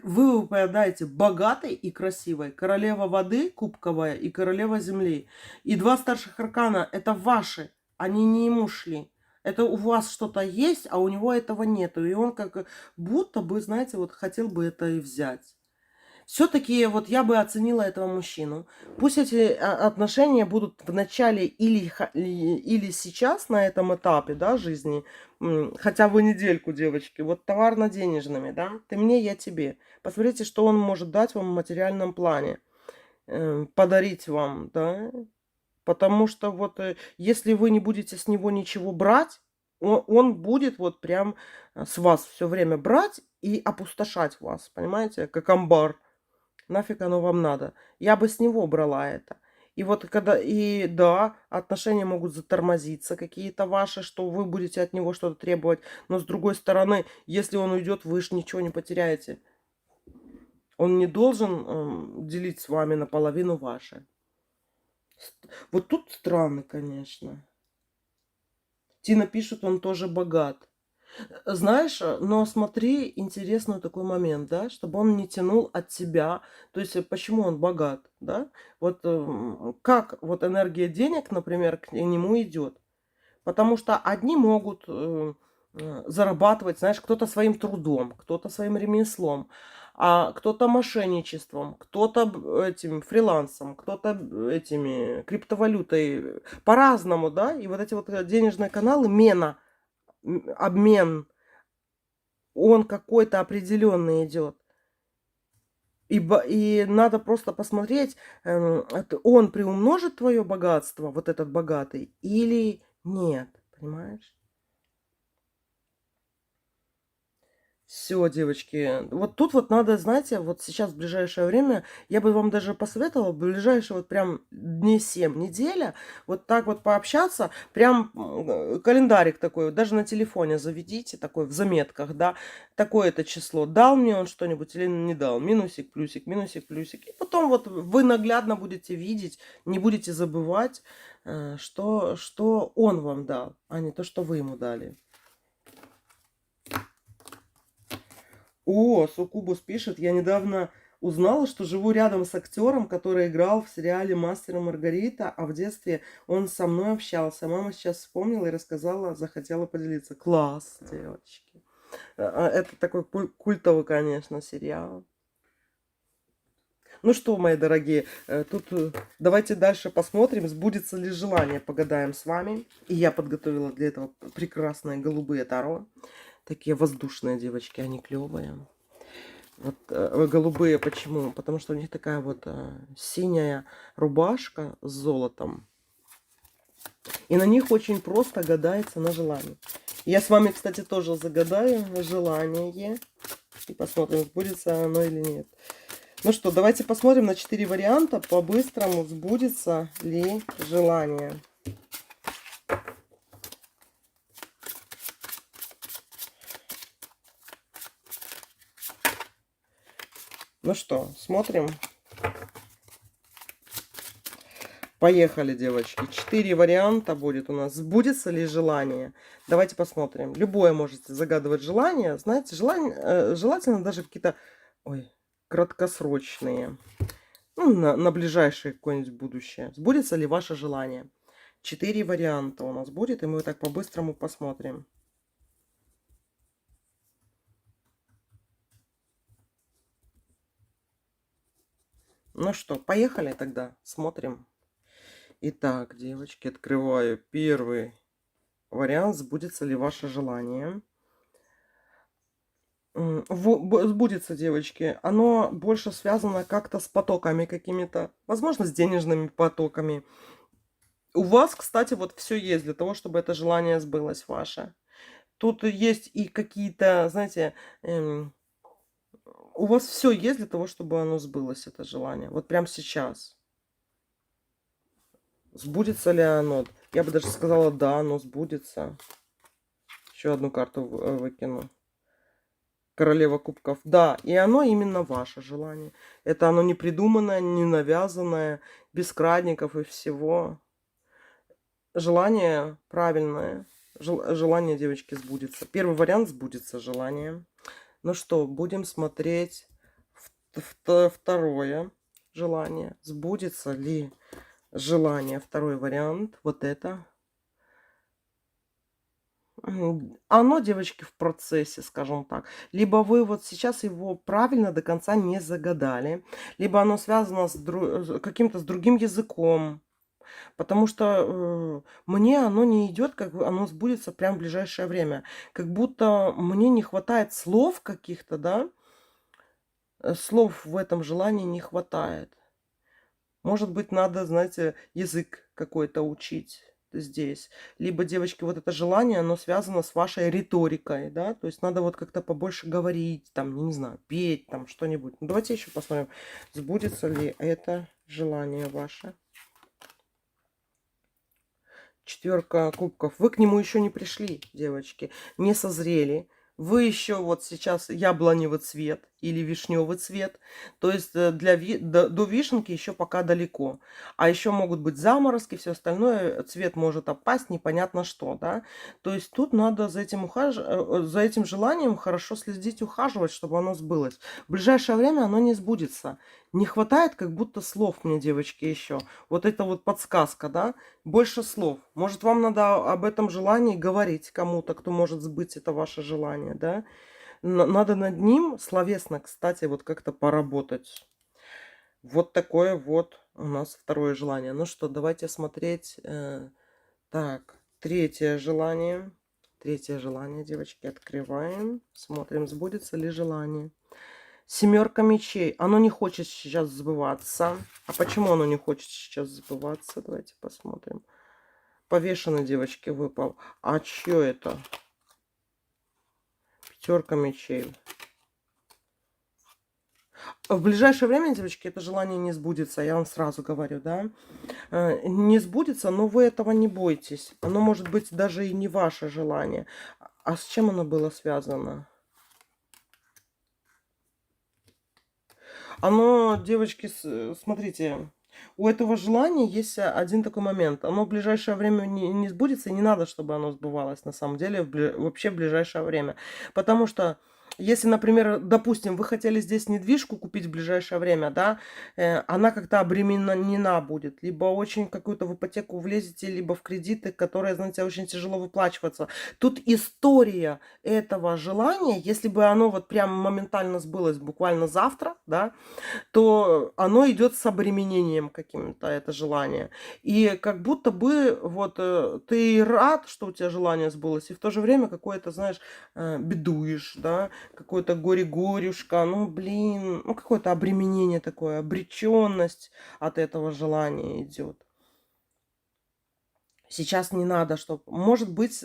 Вы выпадаете богатой и красивой. Королева воды кубковая и королева земли. И два старших аркана – это ваши, они не ему шли. Это у вас что-то есть, а у него этого нету. И он как будто бы, знаете, вот хотел бы это и взять. Все-таки вот я бы оценила этого мужчину. Пусть эти отношения будут в начале или сейчас на этом этапе, да, жизни, хотя бы недельку, девочки, вот товарно-денежными, да, ты мне, я тебе. Посмотрите, что он может дать вам в материальном плане, подарить вам, да, потому что вот если вы не будете с него ничего брать, он будет вот прям с вас все время брать и опустошать вас, понимаете, как амбар. Нафиг оно вам надо? Я бы с него брала это. И вот когда, и да, отношения могут затормозиться какие-то ваши, что вы будете от него что-то требовать. Но с другой стороны, если он уйдет, вы же ничего не потеряете. Он не должен делить с вами наполовину ваше. Вот тут странно, конечно. Тина пишет, он тоже богат. Знаешь, но смотри, интересный такой момент, да, чтобы он не тянул от себя. То есть, почему он богат, да? Вот как вот энергия денег, например, к нему идет. Потому что одни могут зарабатывать, знаешь, кто-то своим трудом, кто-то своим ремеслом, а кто-то мошенничеством, кто-то этим фрилансом, кто-то этими криптовалютой, по-разному, да, и вот эти вот денежные каналы, обмен, он какой-то определенный идет. И надо просто посмотреть, он приумножит твое богатство, вот этот богатый, или нет, понимаешь? Все, девочки. Вот тут вот надо, знаете, вот сейчас в ближайшее время, я бы вам даже посоветовала, в ближайшие вот прям дней 7, неделя, вот так вот пообщаться, прям календарик такой, вот даже на телефоне заведите, такой в заметках, да, такое-то число, дал мне он что-нибудь или не дал, минусик, плюсик. И потом вот вы наглядно будете видеть, не будете забывать, что он вам дал, а не то, что вы ему дали. О, Сукубус пишет, я недавно узнала, что живу рядом с актером, который играл в сериале «Мастер и Маргарита», а в детстве он со мной общался. Мама сейчас вспомнила и рассказала, захотела поделиться. Класс, девочки. Это такой культовый, конечно, сериал. Ну что, мои дорогие, тут давайте дальше посмотрим, сбудется ли желание, погадаем с вами. И я подготовила для этого прекрасные голубые таро. Такие воздушные девочки, они клевые. Вот голубые почему? Потому что у них такая вот синяя рубашка с золотом. И на них очень просто гадается на желание. Я с вами, кстати, тоже загадаю желание. И посмотрим, сбудется оно или нет. Ну что, давайте посмотрим на 4 варианта. По-быстрому, сбудется ли желание. Ну что, смотрим. Поехали, девочки. 4 варианта будет у нас. Сбудется ли желание? Давайте посмотрим. Любое можете загадывать желание. Знаете, желательно даже какие-то краткосрочные. Ну, на ближайшее какое-нибудь будущее. Сбудется ли ваше желание? 4 варианта у нас будет. И мы так по-быстрому посмотрим. Ну что, поехали тогда. Смотрим. Итак, девочки, открываю первый вариант. Сбудется ли ваше желание? Сбудется, девочки. Оно больше связано как-то с потоками какими-то. Возможно, с денежными потоками. У вас, кстати, вот все есть для того, чтобы это желание сбылось ваше. Тут есть и какие-то, знаете, у вас все есть для того, чтобы оно сбылось, это желание. Вот прямо сейчас. Сбудется ли оно? Я бы даже сказала, да, оно сбудется. Еще одну карту выкину. Королева кубков. Да, и оно именно ваше желание. Это оно не придуманное, не навязанное, без крадников и всего. Желание правильное. Желание, девочки, сбудется. Первый вариант сбудется желание. Ну что, будем смотреть второе желание. Сбудется ли желание? Второй вариант. Вот это. Оно, девочки, в процессе, скажем так. Либо вы вот сейчас его правильно до конца не загадали, либо оно связано с каким-то с другим языком. Потому что мне оно не идет, как оно сбудется прямо в ближайшее время. Как будто мне не хватает слов каких-то, да? Слов в этом желании не хватает. Может быть, надо, знаете, язык какой-то учить здесь. Либо, девочки, вот это желание, оно связано с вашей риторикой, да? То есть надо вот как-то побольше говорить, там, не знаю, петь, там, что-нибудь. Ну, давайте еще посмотрим, сбудется ли это желание ваше. Четверка кубков. Вы к нему еще не пришли, девочки, не созрели. Вы еще вот сейчас яблоневый цвет или вишневый цвет. То есть до вишенки еще пока далеко. А еще могут быть заморозки, все остальное. Цвет может опасть, непонятно что. Да? То есть тут надо за этим желанием хорошо следить, ухаживать, чтобы оно сбылось. В ближайшее время оно не сбудется. Не хватает как будто слов мне, девочки, еще. Вот это вот подсказка, да? Больше слов. Может, вам надо об этом желании говорить кому-то, кто может сбыть это ваше желание, да? Надо над ним словесно, кстати, вот как-то поработать. Вот такое вот у нас второе желание. Ну что, давайте смотреть. Так, третье желание. Третье желание, девочки, открываем. Смотрим, сбудется ли желание. Семерка мечей. Оно не хочет сейчас сбываться. А почему оно не хочет сейчас сбываться? Давайте посмотрим. Повешенный, девочки, выпал. А чье это? Пятерка мечей. В ближайшее время, девочки, это желание не сбудется. Я вам сразу говорю, да? Не сбудется, но вы этого не бойтесь. Оно может быть даже и не ваше желание. А с чем оно было связано? Оно, девочки, смотрите, у этого желания есть один такой момент. Оно в ближайшее время не сбудется, и не надо, чтобы оно сбывалось на самом деле вообще в ближайшее время. Потому что если, например, допустим, вы хотели здесь недвижку купить в ближайшее время, да, она как-то обременена будет. Либо очень какую-то в ипотеку влезете, либо в кредиты, которые, знаете, очень тяжело выплачиваться. Тут история этого желания, если бы оно вот прям моментально сбылось буквально завтра, да, то оно идет с обременением каким-то, это желание. И как будто бы вот ты рад, что у тебя желание сбылось, и в то же время какое-то, знаешь, бедуешь, да, какое-то горе-горюшка, ну, блин, ну, какое-то обременение такое, обреченность от этого желания идет. Сейчас не надо, чтобы... Может быть,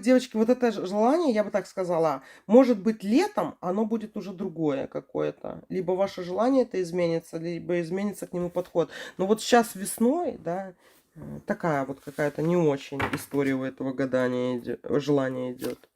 девочки, вот это желание, я бы так сказала, может быть, летом оно будет уже другое какое-то. Либо ваше желание это изменится, либо изменится к нему подход. Но вот сейчас весной, да, такая вот какая-то не очень история у этого гадания идет, желания идет.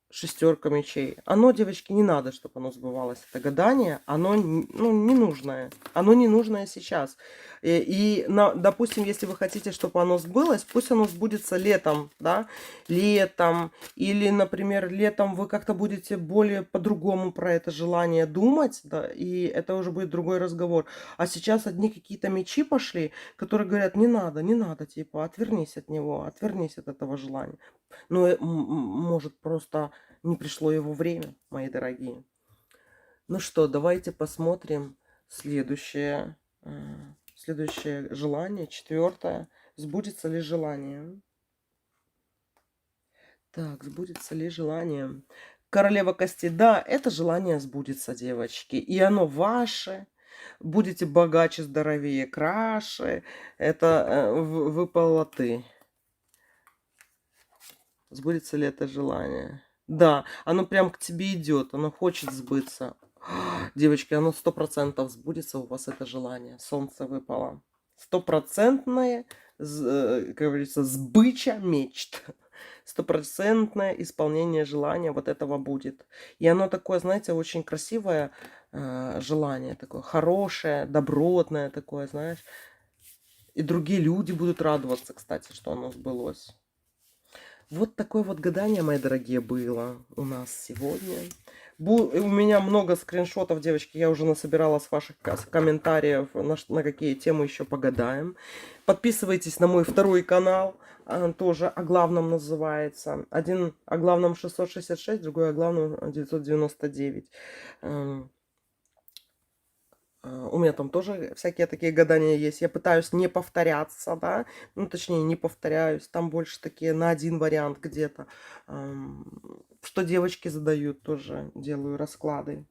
Шестерка мечей. Оно, девочки, не надо, чтобы оно сбывалось. Это гадание, оно ну, не нужное. Оно не нужное сейчас. Допустим, если вы хотите, чтобы оно сбылось, пусть оно сбудется летом, да, летом. Или, например, летом вы как-то будете более по-другому про это желание думать, да, и это уже будет другой разговор. А сейчас одни какие-то мечи пошли, которые говорят, не надо, не надо, типа, отвернись от него, отвернись от этого желания. Ну, может, просто не пришло его время, мои дорогие. Ну что, давайте посмотрим следующее, следующее желание, четвертое. Сбудется ли желание? Так, сбудется ли желание? Королева костей. Да, это желание сбудется, девочки. И оно ваше. Будете богаче, здоровее, краше. Это выпало ты. Сбудется ли это желание? Да, оно прям к тебе идет, оно хочет сбыться. Девочки, оно 100% сбудется у вас, это желание. Солнце выпало. Стопроцентное, как говорится, сбыча мечт. Стопроцентное исполнение желания вот этого будет. И оно такое, знаете, очень красивое желание, такое хорошее, добротное такое, знаешь. И другие люди будут радоваться, кстати, что оно сбылось. Вот такое вот гадание, мои дорогие, было у нас сегодня. У меня много скриншотов, девочки, я уже насобирала с ваших комментариев, на какие темы еще погадаем. Подписывайтесь на мой второй канал, тоже о главном называется. Один о главном 666, другой о главном 999. У меня там тоже всякие такие гадания есть. Я пытаюсь не повторяться, да. Ну, точнее, не повторяюсь. Там больше такие на один вариант где-то. Что девочки задают, тоже делаю расклады.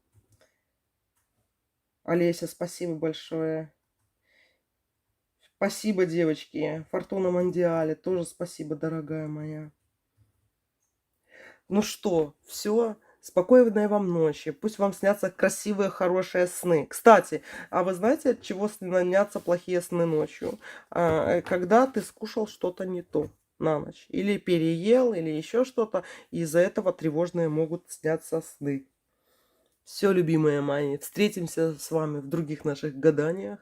Олеся, спасибо большое. Спасибо, девочки. Фортуна Мондиале, тоже спасибо, дорогая моя. Ну что, все. Спокойной вам ночи. Пусть вам снятся красивые, хорошие сны. Кстати, а вы знаете, от чего снятся плохие сны ночью? Когда ты скушал что-то не то на ночь. Или переел, или еще что-то. Из-за этого тревожные могут сняться сны. Все, любимые мои. Встретимся с вами в других наших гаданиях.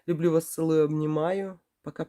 Люблю вас, целую, обнимаю. Пока.